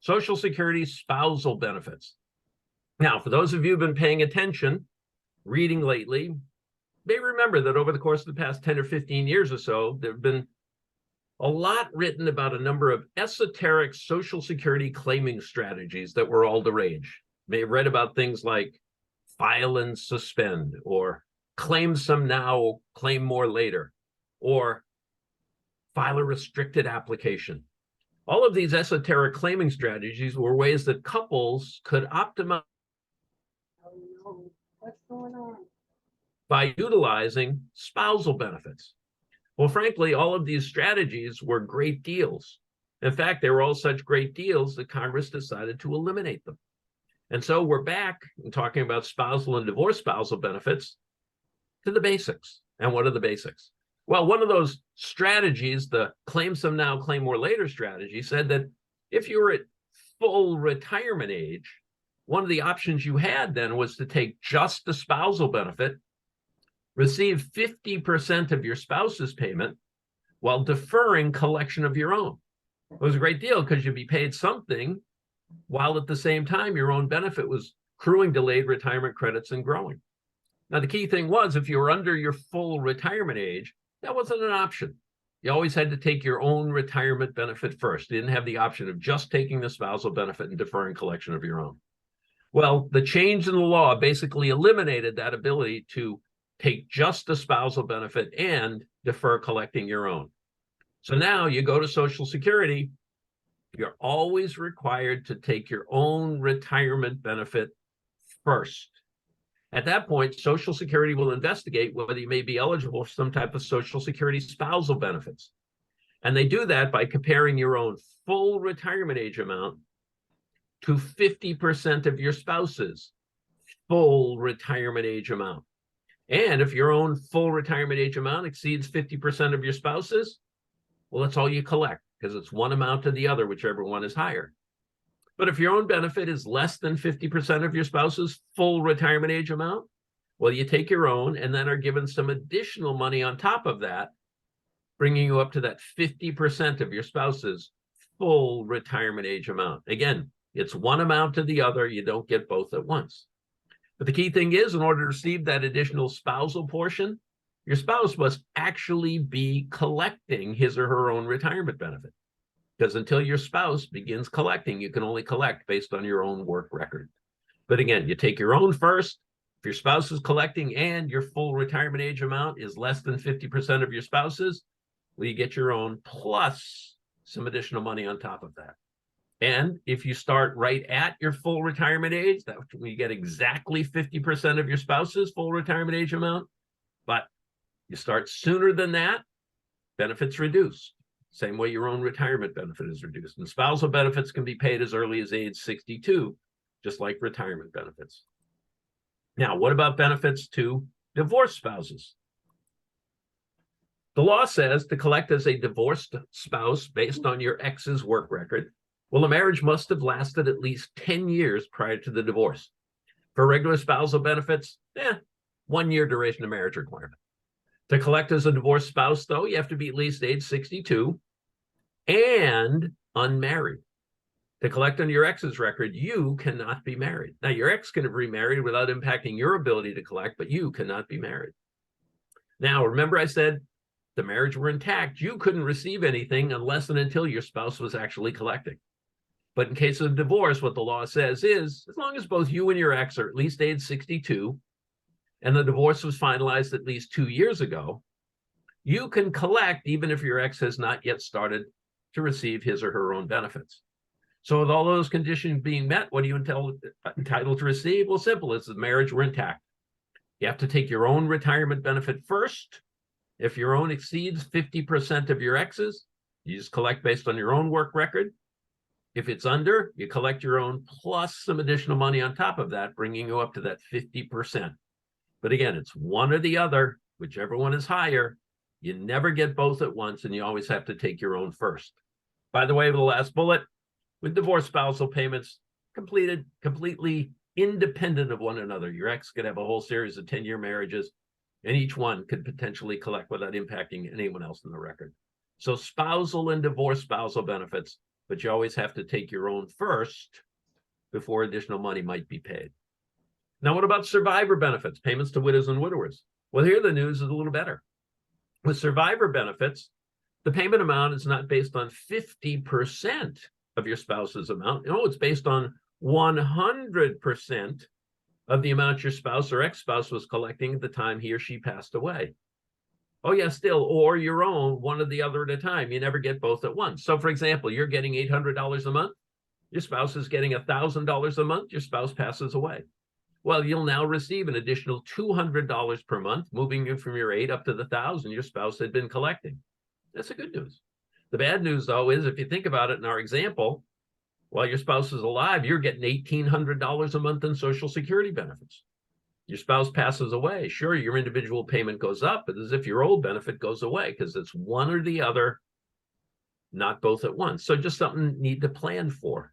Social Security spousal benefits. Now, for those of you who've been paying attention, reading lately, may remember that over the course of the past 10 or 15 years or so, there have been a lot written about a number of esoteric Social Security claiming strategies that were all the rage. You may have read about things like file and suspend, or claim some now, claim more later, or file a restricted application. All of these esoteric claiming strategies were ways that couples could optimize Oh no, what's going on? by utilizing spousal benefits. Well, frankly, all of these strategies were great deals. In fact, they were all such great deals that Congress decided to eliminate them. And so we're back and talking about spousal and divorce spousal benefits to the basics. And what are the basics? Well, one of those strategies, the claim some now, claim more later strategy, said that if you were at full retirement age, one of the options you had then was to take just the spousal benefit, receive 50% of your spouse's payment while deferring collection of your own. It was a great deal because you'd be paid something while at the same time your own benefit was accruing delayed retirement credits and growing. Now, the key thing was if you were under your full retirement age, that wasn't an option. You always had to take your own retirement benefit first. You didn't have the option of just taking the spousal benefit and deferring collection of your own. Well, the change in the law basically eliminated that ability to take just the spousal benefit and defer collecting your own. So now you go to Social Security, you're always required to take your own retirement benefit first. At that point, Social Security will investigate whether you may be eligible for some type of Social Security spousal benefits. And they do that by comparing your own full retirement age amount to 50% of your spouse's full retirement age amount. And if your own full retirement age amount exceeds 50% of your spouse's, well, that's all you collect, because it's one amount to the other, whichever one is higher. But if your own benefit is less than 50% of your spouse's full retirement age amount, well, you take your own and then are given some additional money on top of that, bringing you up to that 50% of your spouse's full retirement age amount. Again, it's one amount to the other. You don't get both at once. But the key thing is, in order to receive that additional spousal portion, your spouse must actually be collecting his or her own retirement benefit. Because until your spouse begins collecting, you can only collect based on your own work record. But again, you take your own first. If your spouse is collecting and your full retirement age amount is less than 50% of your spouse's, well, you get your own plus some additional money on top of that. And if you start right at your full retirement age, that's when you get exactly 50% of your spouse's full retirement age amount. But you start sooner than that, benefits reduce. Same way your own retirement benefit is reduced. And spousal benefits can be paid as early as age 62, just like retirement benefits. Now, what about benefits to divorced spouses? The law says to collect as a divorced spouse based on your ex's work record, well, the marriage must have lasted at least 10 years prior to the divorce. For regular spousal benefits, 1 year duration of marriage requirement. To collect as a divorced spouse, though, you have to be at least age 62 and unmarried. To collect on your ex's record, you cannot be married. Now, your ex can have remarried without impacting your ability to collect, but you cannot be married. Now, remember I said the marriage were intact. You couldn't receive anything unless and until your spouse was actually collecting. But in case of divorce, what the law says is, as long as both you and your ex are at least age 62, and the divorce was finalized at least 2 years ago, you can collect even if your ex has not yet started to receive his or her own benefits. So with all those conditions being met, what are you entitled to receive? Well, simple, it's the marriage were intact. You have to take your own retirement benefit first. If your own exceeds 50% of your ex's, you just collect based on your own work record. If it's under, you collect your own plus some additional money on top of that, bringing you up to that 50%. But again, it's one or the other, whichever one is higher. You never get both at once, and you always have to take your own first. By the way, the last bullet, with divorce spousal payments completely independent of one another. Your ex could have a whole series of 10-year marriages, and each one could potentially collect without impacting anyone else in the record. So spousal and divorce spousal benefits, but you always have to take your own first before additional money might be paid. Now, what about survivor benefits, payments to widows and widowers? Well, here the news is a little better. With survivor benefits, the payment amount is not based on 50% of your spouse's amount. No, it's based on 100% of the amount your spouse or ex-spouse was collecting at the time he or she passed away. Oh, yeah, still, or your own, one or the other at a time. You never get both at once. So, for example, you're getting $800 a month. Your spouse is getting $1,000 a month. Your spouse passes away. Well, you'll now receive an additional $200 per month, moving you from your 8 up to the 1,000 your spouse had been collecting. That's the good news. The bad news, though, is if you think about it in our example, while your spouse is alive, you're getting $1,800 a month in Social Security benefits. Your spouse passes away. Sure, your individual payment goes up, but as if your old benefit goes away because it's one or the other, not both at once. So just something you need to plan for.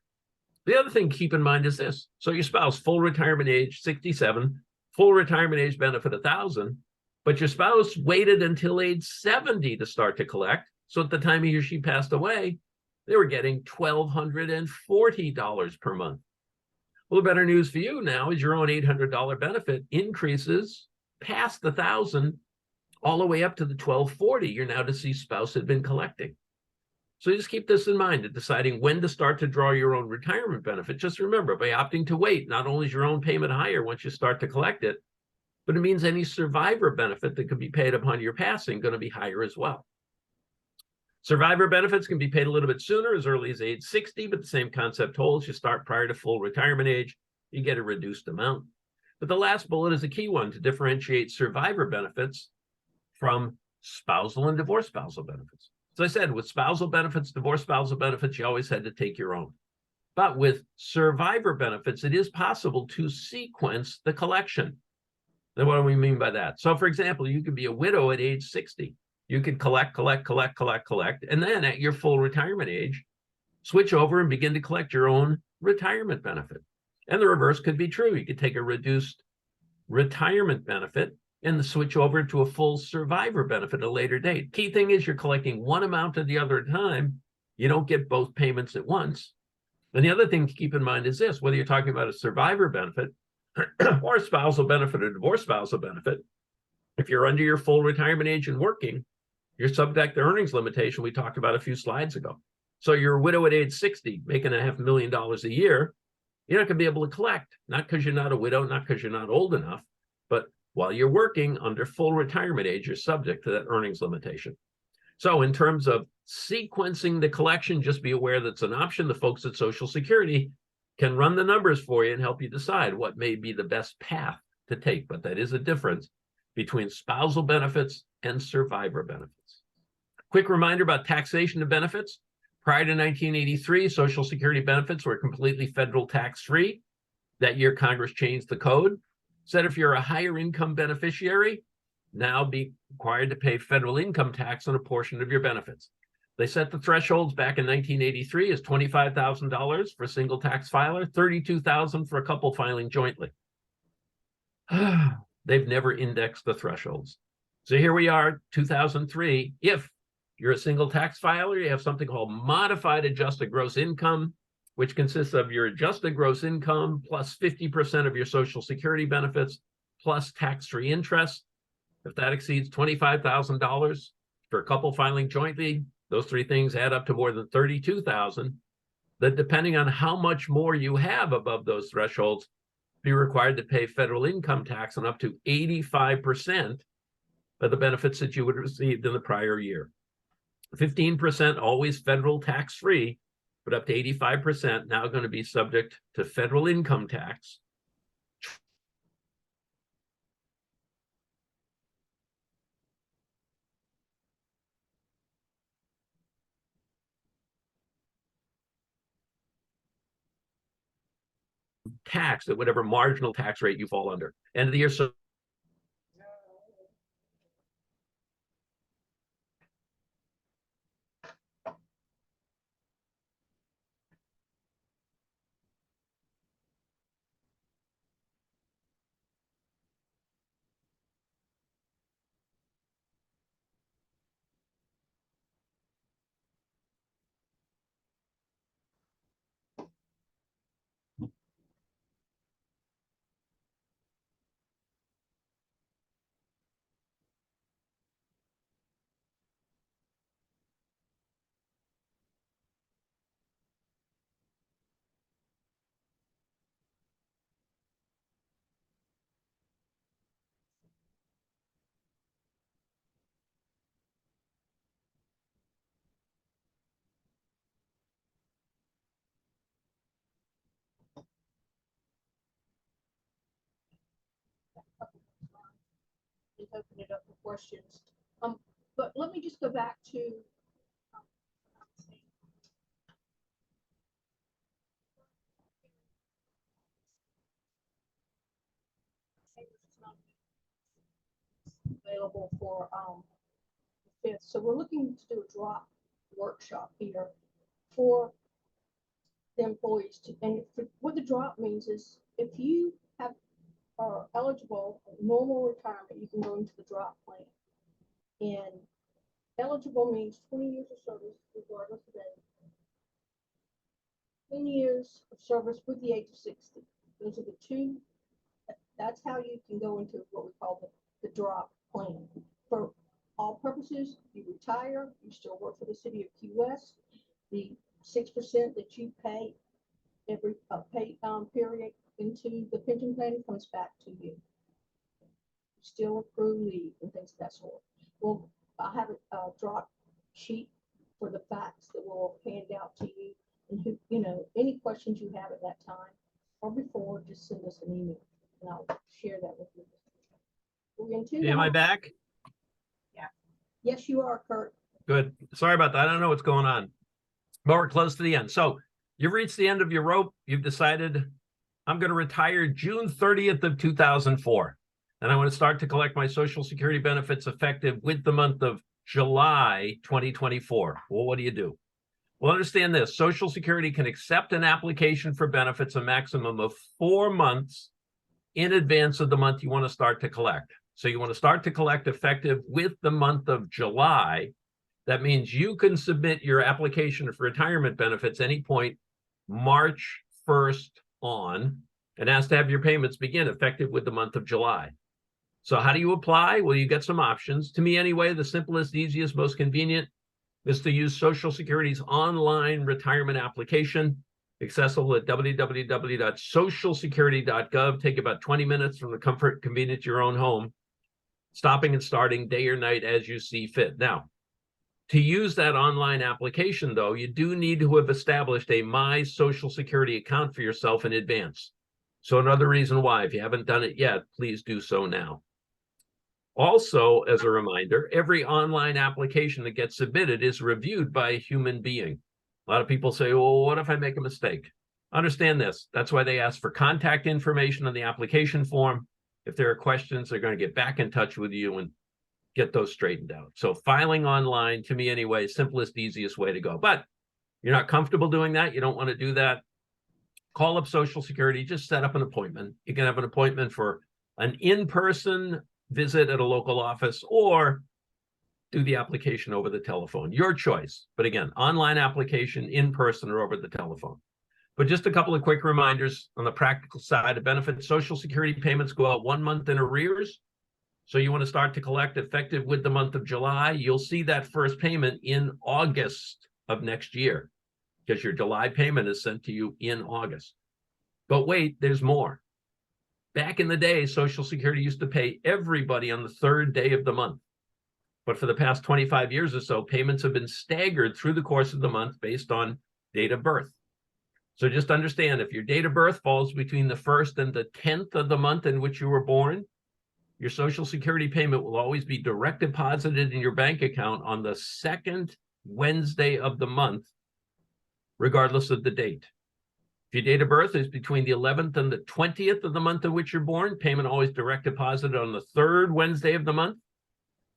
The other thing to keep in mind is this. So your spouse, full retirement age, 67, full retirement age benefit, 1,000, but your spouse waited until age 70 to start to collect. So at the time he or she passed away, they were getting $1,240 per month. Well, the better news for you now is your own $800 benefit increases past the 1,000 all the way up to the $1,240 your now deceased spouse had been collecting. So just keep this in mind in deciding when to start to draw your own retirement benefit. Just remember, by opting to wait, not only is your own payment higher once you start to collect it, but it means any survivor benefit that could be paid upon your passing going to be higher as well. Survivor benefits can be paid a little bit sooner, as early as age 60, but the same concept holds. You start prior to full retirement age, you get a reduced amount. But the last bullet is a key one to differentiate survivor benefits from spousal and divorce spousal benefits. As I said, with spousal benefits, divorce spousal benefits, you always had to take your own. But with survivor benefits, it is possible to sequence the collection. Now, what do we mean by that? So, for example, you could be a widow at age 60. You could collect, and then at your full retirement age, switch over and begin to collect your own retirement benefit. And the reverse could be true. You could take a reduced retirement benefit and switch over to a full survivor benefit at a later date. Key thing is you're collecting one amount at the other time. You don't get both payments at once. And the other thing to keep in mind is this, whether you're talking about a survivor benefit or a spousal benefit or divorce spousal benefit, if you're under your full retirement age and working, you're subject to earnings limitation we talked about a few slides ago. So you're a widow at age 60, making $500,000 a year. You're not going to be able to collect, not because you're not a widow, not because you're not old enough, but while you're working under full retirement age, you're subject to that earnings limitation. So in terms of sequencing the collection, just be aware that's an option. The folks at Social Security can run the numbers for you and help you decide what may be the best path to take. But that is a difference between spousal benefits and survivor benefits. Quick reminder about taxation of benefits. Prior to 1983, Social Security benefits were completely federal tax-free. That year, Congress changed the code, said if you're a higher income beneficiary, now be required to pay federal income tax on a portion of your benefits. They set the thresholds back in 1983 as $25,000 for a single tax filer, $32,000 for a couple filing jointly. They've never indexed the thresholds. So here we are, 2003. If you're a single tax filer, you have something called modified adjusted gross income, which consists of your adjusted gross income plus 50% of your Social Security benefits plus tax-free interest. If that exceeds $25,000 for a couple filing jointly, those three things add up to more than $32,000. That depending on how much more you have above those thresholds, be required to pay federal income tax on up to 85% of the benefits that you would have received in the prior year. 15% always federal tax-free, but up to 85% now going to be subject to federal income tax. Tax at whatever marginal tax rate you fall under. End of the year. So and open it up for questions. But let me just go back to available for the 5th. So we're looking to do a drop workshop here for the employees to, and what the drop means is if you are eligible for normal retirement, you can go into the drop plan. And eligible means 20 years of service regardless of age. 10 years of service with the age of 60. Those are the two. That's how you can go into what we call the drop plan. For all purposes, you retire, you still work for the city of Key West. The 6% that you pay every pay period into the pension plan comes back to you. still accrue leave and things of that sort. Well, I have a drop sheet for the facts that we'll hand out to you. And who, any questions you have at that time or before, just send us an email and I'll share that with you. We're into Am I back? Yes, you are, Kurt. Good. Sorry about that. I don't know what's going on. But we're close to the end. So you've reached the end of your rope. You've decided I'm going to retire June 30th of 2004. And I want to start to collect my Social Security benefits effective with the month of July 2024. Well, what do you do? Well, understand this. Social Security can accept an application for benefits a maximum of 4 months in advance of the month you want to start to collect. So you want to start to collect effective with the month of July. That means you can submit your application for retirement benefits any point March 1st on, and ask to have your payments begin effective with the month of July. So how do you apply? Well, you get some options. To me anyway, the simplest, easiest, most convenient is to use Social Security's online retirement application, accessible at www.socialsecurity.gov. Take about 20 minutes from the comfort and convenience of your own home, stopping and starting day or night as you see fit. Now, to use that online application, though, you do need to have established a My Social Security account for yourself in advance. So another reason why, if you haven't done it yet, please do so now. Also, as a reminder, every online application that gets submitted is reviewed by a human being. A lot of people say, well, what if I make a mistake? Understand this. That's why they ask for contact information on the application form. If there are questions, they're going to get back in touch with you and get those straightened out. So filing online, to me anyway, simplest, easiest way to go. But you're not comfortable doing that, you don't want to do that, call up Social Security, just set up an appointment. You can have an appointment for an in-person visit at a local office or do the application over the telephone. Your choice. But again, online application, in person or over the telephone. But just a couple of quick reminders on the practical side of benefits. Social Security payments go out 1 month in arrears. So you want to start to collect effective with the month of July. You'll see that first payment in August of next year because your July payment is sent to you in August. But wait, there's more. Back in the day, Social Security used to pay everybody on the 3rd day of the month. But for the past 25 years or so, payments have been staggered through the course of the month based on date of birth. So just understand, if your date of birth falls between the 1st and the 10th of the month in which you were born, your Social Security payment will always be direct deposited in your bank account on the 2nd Wednesday of the month, regardless of the date. If your date of birth is between the 11th and the 20th of the month in which you're born, payment always direct deposited on the 3rd Wednesday of the month.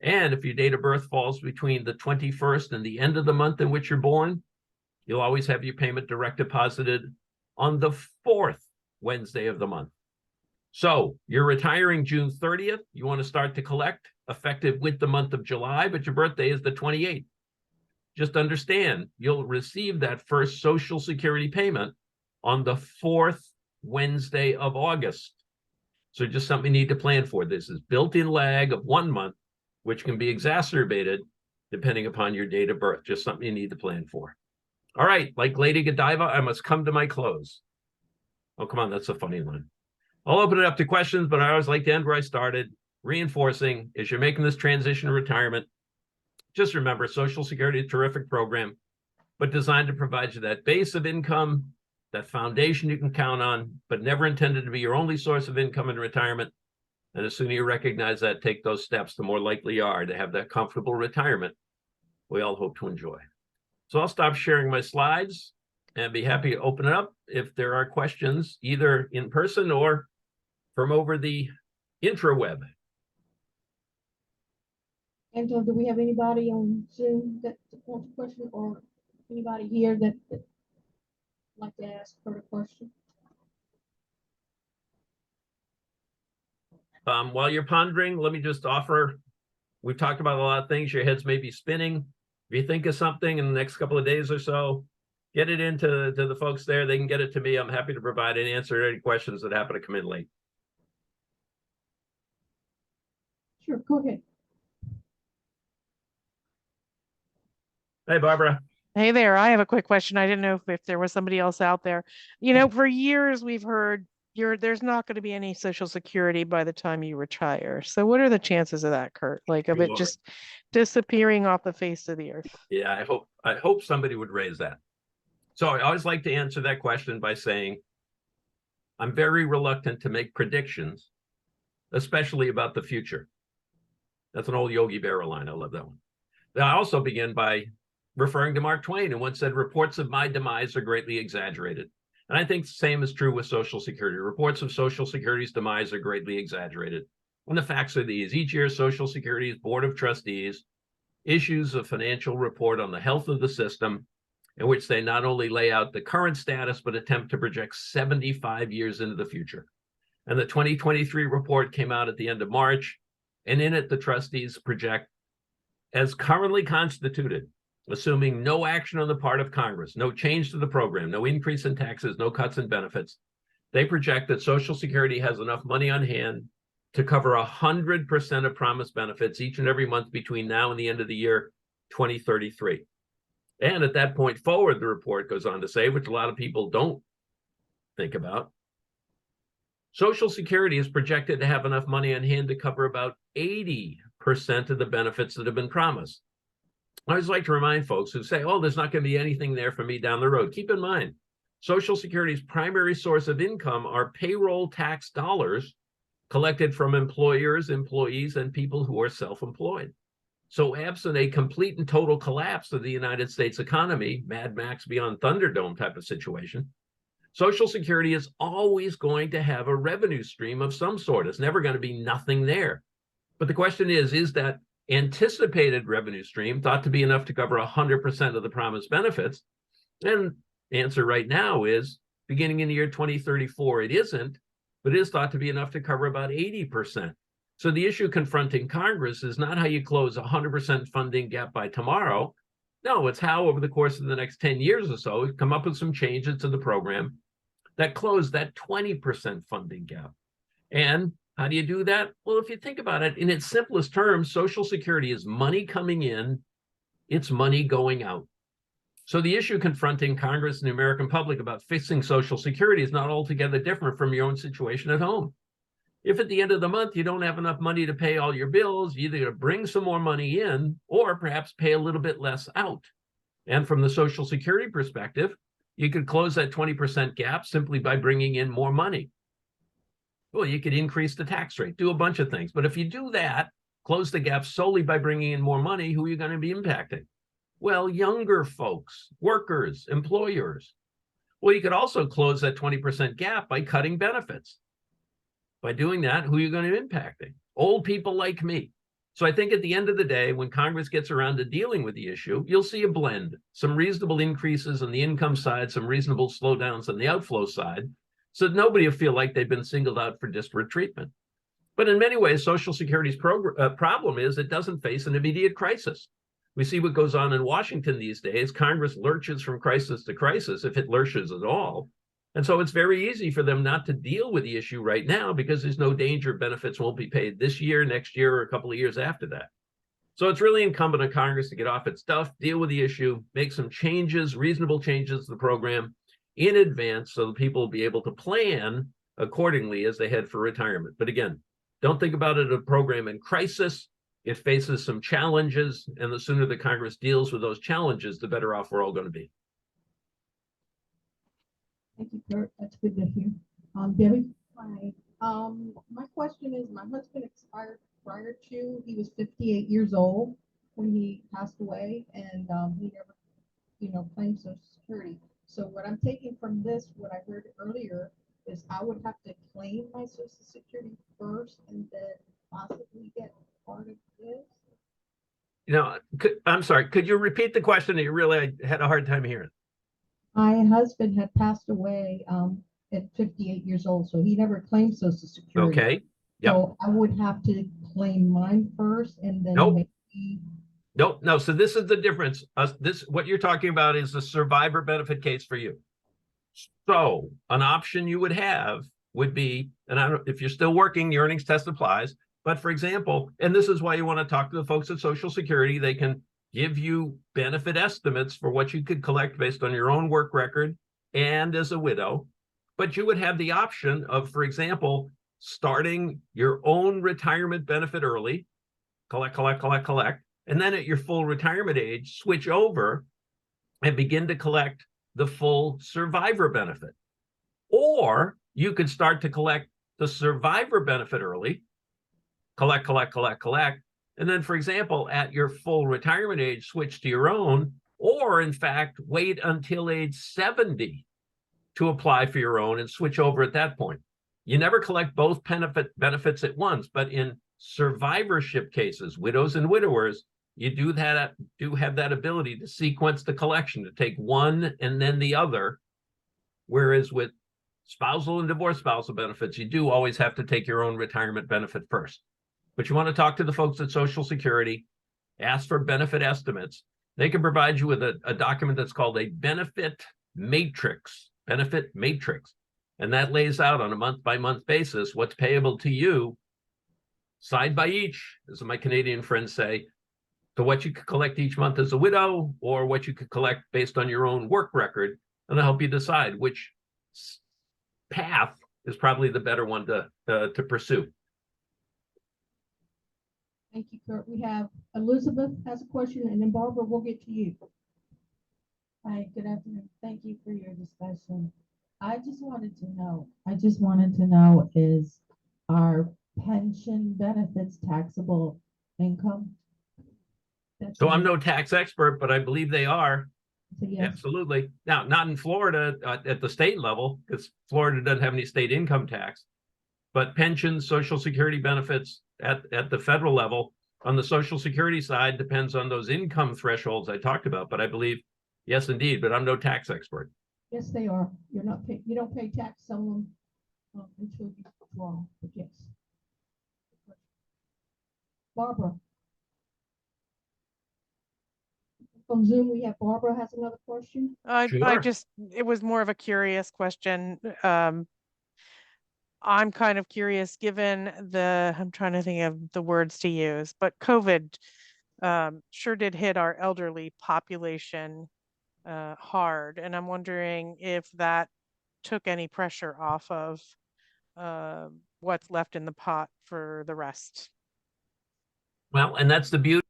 And if your date of birth falls between the 21st and the end of the month in which you're born, you'll always have your payment direct deposited on the 4th Wednesday of the month. So you're retiring June 30th. You want to start to collect effective with the month of July, but your birthday is the 28th. Just understand, you'll receive that first Social Security payment on the 4th Wednesday of August. So just something you need to plan for. This is built-in lag of 1 month, which can be exacerbated depending upon your date of birth. Just something you need to plan for. All right, like Lady Godiva, I must come to my close. Oh, come on, that's a funny line. I'll open it up to questions, but I always like to end where I started, reinforcing, as you're making this transition to retirement, just remember, Social Security is a terrific program, but designed to provide you that base of income, that foundation you can count on, but never intended to be your only source of income in retirement. And as soon as you recognize that, take those steps, the more likely you are to have that comfortable retirement we all hope to enjoy. So I'll stop sharing my slides and be happy to open it up if there are questions, either in person or from over the intraweb. Angela, do we have anybody on Zoom that wants a question, or anybody here that would like to ask her a question? While you're pondering, let me just offer, we've talked about a lot of things. Your heads may be spinning. If you think of something in the next couple of days or so, get it into the folks there. They can get it to me. I'm happy to provide and answer any questions that happen to come in late. Sure, go ahead. Hey, Barbara. Hey there, I have a quick question. I didn't know if there was somebody else out there. For years we've heard there's not going to be any Social Security by the time you retire. So what are the chances of that, Kurt? Like of it Lord. just disappearing off the face of the earth? Yeah, I hope somebody would raise that. So I always like to answer that question by saying, I'm very reluctant to make predictions, especially about the future. That's an old Yogi Berra line. I love that one. Now, I also begin by referring to Mark Twain, who once said, reports of my demise are greatly exaggerated. And I think the same is true with Social Security. Reports of Social Security's demise are greatly exaggerated. And the facts are these. Each year, Social Security's Board of Trustees issues a financial report on the health of the system, in which they not only lay out the current status, but attempt to project 75 years into the future. And the 2023 report came out at the end of March, and in it, the trustees project, as currently constituted, assuming no action on the part of Congress, no change to the program, no increase in taxes, no cuts in benefits, they project that Social Security has enough money on hand to cover 100% of promised benefits each and every month between now and the end of the year 2033. And at that point forward, the report goes on to say, which a lot of people don't think about, Social Security is projected to have enough money on hand to cover about 80% of the benefits that have been promised. I always like to remind folks who say, oh, there's not going to be anything there for me down the road. Keep in mind, Social Security's primary source of income are payroll tax dollars collected from employers, employees, and people who are self-employed. So absent a complete and total collapse of the United States economy, Mad Max Beyond Thunderdome type of situation, Social Security is always going to have a revenue stream of some sort. It's never going to be nothing there. But the question is that anticipated revenue stream thought to be enough to cover 100% of the promised benefits? And the answer right now is, beginning in the year 2034, it isn't, but it is thought to be enough to cover about 80%. So the issue confronting Congress is not how you close 100% funding gap by tomorrow. No, it's how over the course of the next 10 years or so, come up with some changes to the program that close that 20% funding gap. And how do you do that? Well, if you think about it, in its simplest terms, Social Security is money coming in, it's money going out. So the issue confronting Congress and the American public about fixing Social Security is not altogether different from your own situation at home. If at the end of the month you don't have enough money to pay all your bills, you either bring some more money in or perhaps pay a little bit less out. And from the Social Security perspective, you could close that 20% gap simply by bringing in more money. Well, you could increase the tax rate, do a bunch of things. But if you do that, close the gap solely by bringing in more money, who are you going to be impacting? Well, younger folks, workers, employers. Well, you could also close that 20% gap by cutting benefits. By doing that, who are you going to be impacting? Old people like me. So I think at the end of the day, when Congress gets around to dealing with the issue, you'll see a blend, some reasonable increases on the income side, some reasonable slowdowns on the outflow side, so that nobody will feel like they've been singled out for disparate treatment. But in many ways, Social Security's problem is it doesn't face an immediate crisis. We see what goes on in Washington these days. Congress lurches from crisis to crisis, if it lurches at all. And so it's very easy for them not to deal with the issue right now because there's no danger benefits won't be paid this year, next year, or a couple of years after that. So it's really incumbent on Congress to get off its duff, deal with the issue, make some changes, reasonable changes to the program in advance so that people will be able to plan accordingly as they head for retirement. But again, don't think about it as a program in crisis. It faces some challenges, and the sooner the Congress deals with those challenges, the better off we're all going to be. Thank you, Kurt. That's good to hear. Debbie? Hi. My question is, my husband expired prior to, he was 58 years old when he passed away, and he never, claimed Social Security. So what I'm taking from this, what I heard earlier, is I would have to claim my Social Security first and then possibly get part of this. I'm sorry, could you repeat the question? You really had a hard time hearing. My husband had passed away at 58 years old, so he never claimed Social Security. Okay. Yep. So I would have to claim mine first and then Nope. maybe. No. So this is the difference. What you're talking about is the survivor benefit case for you. So an option you would have would be, and I don't, if you're still working, the earnings test applies. But for example, and this is why you want to talk to the folks at Social Security, they can give you benefit estimates for what you could collect based on your own work record and as a widow. But you would have the option of, for example, starting your own retirement benefit early, collect, and then at your full retirement age, switch over and begin to collect the full survivor benefit. Or you could start to collect the survivor benefit early, collect, and then, for example, at your full retirement age, switch to your own, or in fact, wait until age 70 to apply for your own and switch over at that point. You never collect both benefits at once, but in survivorship cases, widows and widowers, you do have that ability to sequence the collection, to take one and then the other. Whereas with spousal and divorced spousal benefits, you do always have to take your own retirement benefit first. But you want to talk to the folks at Social Security, ask for benefit estimates. They can provide you with a document that's called a benefit matrix. And that lays out on a month-by-month basis what's payable to you, side by each, as my Canadian friends say, to what you could collect each month as a widow, or what you could collect based on your own work record, and they'll help you decide which path is probably the better one to pursue. Thank you, Kurt. We have Elizabeth has a question, and then Barbara, we'll get to you. Hi, good afternoon. Thank you for your discussion. I just wanted to know, is our pension benefits taxable income? So I'm no tax expert, but I believe they are. So yes. Absolutely. Now, not in Florida at the state level, because Florida doesn't have any state income tax, but pensions, Social Security benefits at the federal level, on the Social Security side, depends on those income thresholds I talked about. But I believe, yes, indeed, but I'm no tax expert. Yes, they are. You don't pay tax on them until you draw, but yes. Barbara. From Zoom, we have Barbara has another question. Sure. It was more of a curious question. I'm kind of curious, given I'm trying to think of the words to use, but COVID sure did hit our elderly population hard. And I'm wondering if that took any pressure off of what's left in the pot for the rest. Well, and that's the beauty.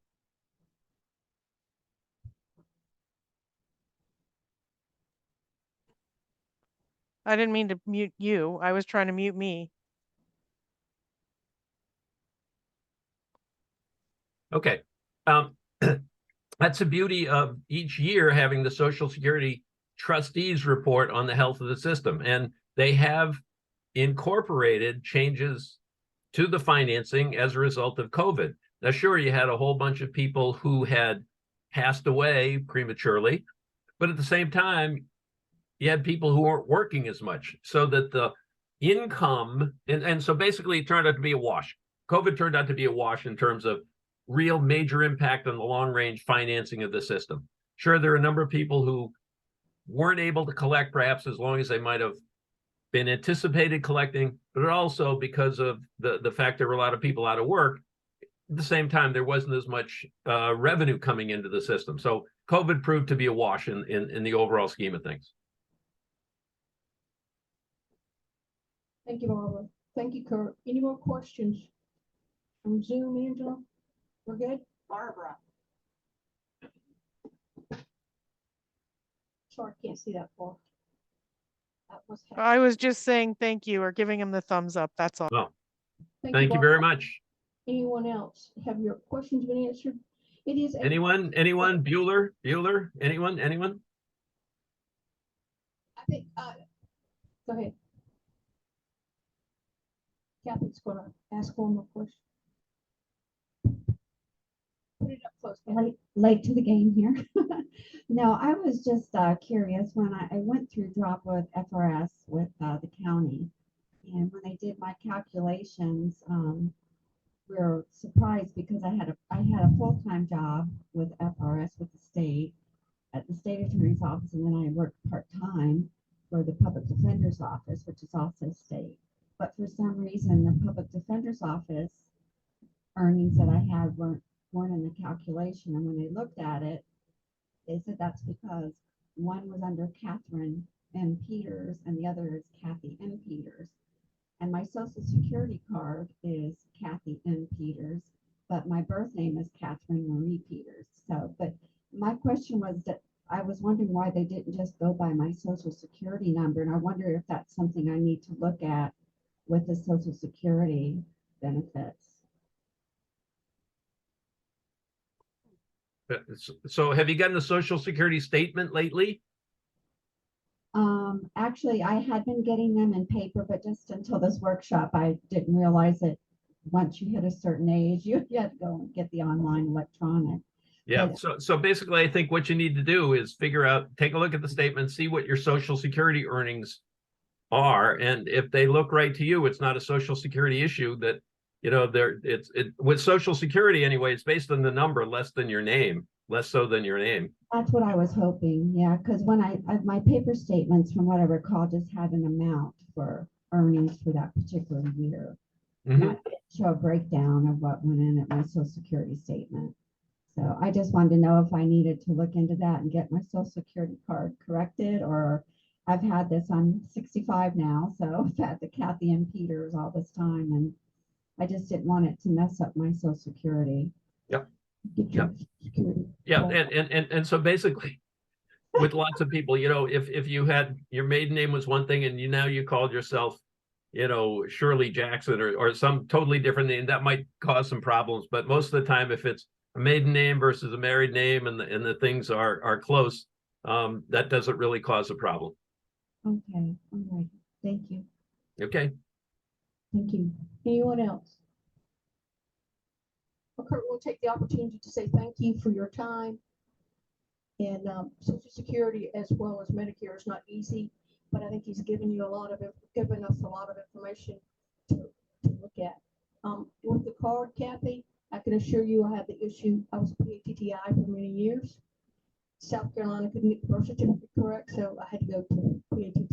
I didn't mean to mute you. I was trying to mute me. Okay. That's the beauty of each year having the Social Security trustees report on the health of the system. And they have incorporated changes to the financing as a result of COVID. Now, sure, you had a whole bunch of people who had passed away prematurely, but at the same time, you had people who weren't working as much, so that the income, and so basically it turned out to be a wash. COVID turned out to be a wash in terms of real major impact on the long-range financing of the system. Sure, there are a number of people who weren't able to collect perhaps as long as they might have been anticipated collecting, but also because of the fact there were a lot of people out of work. At the same time, there wasn't as much revenue coming into the system. So COVID proved to be a wash in the overall scheme of things. Thank you, Barbara. Thank you, Kurt. Any more questions from Zoom, Angela? We're good? Barbara. Sorry, can't see that far. I was just saying thank you, or giving him the thumbs up. That's all. Well, thank you very much. Anyone else? Have your questions been answered? It is anyone? Bueller? Anyone? I think go ahead. Kathy's gonna ask one more question. Put it up close. Late to the game here. No, I was just curious when I went through drop with FRS with the county, and when I did my calculations, we were surprised because I had a full-time job with FRS with the state at the state attorney's office, and then I worked part-time for the public defender's office, which is also state. But for some reason, the public defender's office earnings that I had weren't in the calculation. And when they looked at it, they said that's because one was under Catherine M. Peters and the other is Kathy M. Peters. And my social security card is Kathy M. Peters, but my birth name is Catherine Marie Peters. So, but my question was that I was wondering why they didn't just go by my social security number. And I wonder if that's something I need to look at with the social security benefits. So have you gotten a social security statement lately? Actually, I had been getting them in paper, but just until this workshop, I didn't realize that once you hit a certain age, you had to go and get the online electronic. Yeah, But- so basically I think what you need to do is figure out, take a look at the statement, see what your social security earnings are, and if they look right to you, it's not a social security issue. That, you know, with social security anyway, it's based on the number less than your name, less so than your name. That's what I was hoping, yeah, because when my paper statements, from what I recall, just had an amount for earnings for that particular year. Mhm. Not show a breakdown of what went in at my social security statement. So I just wanted to know if I needed to look into that and get my social security card corrected, or I've had this, I'm 65 now, so I've had the Kathy M. Peters all this time, and I just didn't want it to mess up my social security. Yep. Get your Yep. security. Yeah, card. and so basically, with lots of people, you know, if you had your maiden name was one thing and now you called yourself, you know, Shirley Jackson or some totally different name, that might cause some problems. But most of the time, if it's a maiden name versus a married name and the things are close, that doesn't really cause a problem. Okay, all right, thank you. Okay. Thank you. Anyone else? Well, Kurt, we'll take the opportunity to say thank you for your time. And Social Security as well as Medicare is not easy, but I think he's given us a lot of information to look at. With the card, Kathy, I can assure you I had the issue. I was a PATTI for many years. South Carolina couldn't get the birth certificate correct, so I had to go to PATTY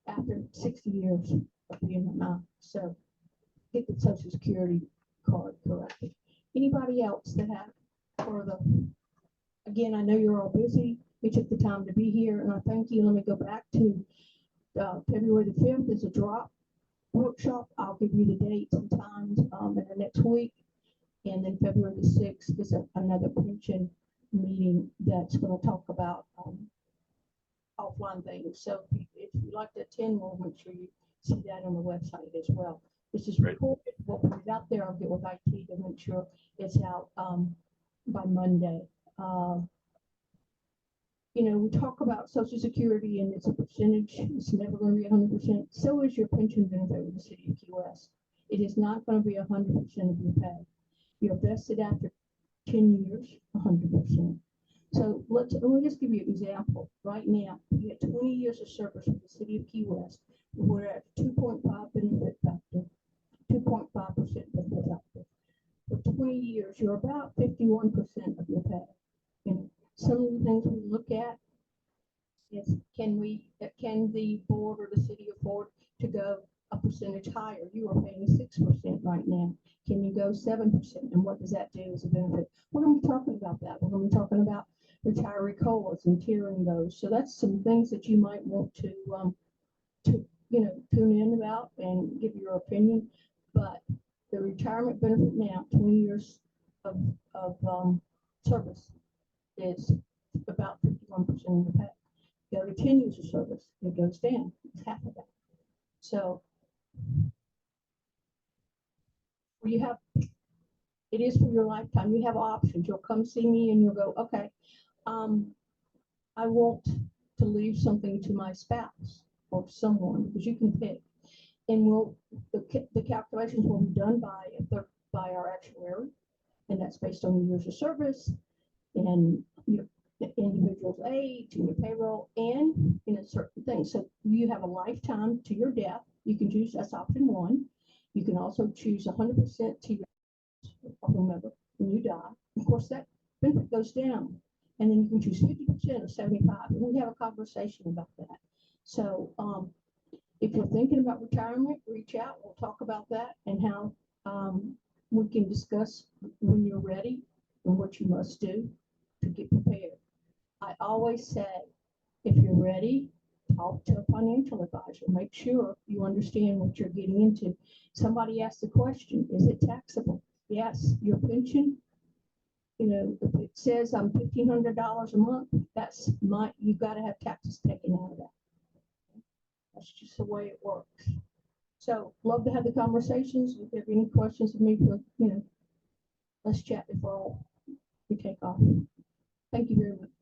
after 60 years of being a mom. So get the Social Security card corrected. Anybody else that have further? Again, I know you're all busy. You took the time to be here, and I thank you. Let me go back to February the 5th is a drop workshop. I'll give you the dates and times in the next week. And then February the 6th is another pension meeting that's going to talk about offline things. So if you'd like to attend, we'll make sure you see that on the website as well. This is recorded. What we put out there, I'll get with IT to make sure it's out by Monday. You know, we talk about Social Security and it's a percentage. It's never going to be 100%. So is your pension benefit with the city of Key West. It is not going to be 100% of your pay. You're vested after 10 years, 100%. So let me just give you an example. Right now, you get 20 years of service with the city of Key West. We're at 2.5 benefit factor, 2.5% benefit factor. For 20 years, you're about 51% of your pay. And some of the things we look at is can the board or the city afford to go a percentage higher? You are paying 6% right now. Can you go 7%? And what does that do as a benefit? We're going to be talking about that. We're going to be talking about retiree COLAs and tiering those. So that's some things that you might want to you know, tune in about and give your opinion. But the retirement benefit now, 20 years of service, is about 51% of the pay. Go to 10 years of service, it goes down. It's half of that. So you have, it is for your lifetime. You have options. You'll come see me and you'll go, okay, I want to leave something to my spouse or someone, because you can pick. And the calculations will be done by our actuary, and that's based on the years of service and your the individual's age and your payroll and in a certain thing. So you have a lifetime to your death. You can choose, that's option one. You can also choose 100% to your whomever when you die. Of course, that benefit goes down. And then you can choose 50% or 75. And we have a conversation about that. So if you're thinking about retirement, reach out. We'll talk about that and how we can discuss when you're ready and what you must do to get prepared. I always say, if you're ready to talk to a financial advisor. Make sure you understand what you're getting into. Somebody asked the question, is it taxable? Yes, your pension, you know, if it says I'm $1,500 a month, you've got to have taxes taken out of that. That's just the way it works. So love to have the conversations. If you have any questions of me, let's chat before we take off. Thank you very much.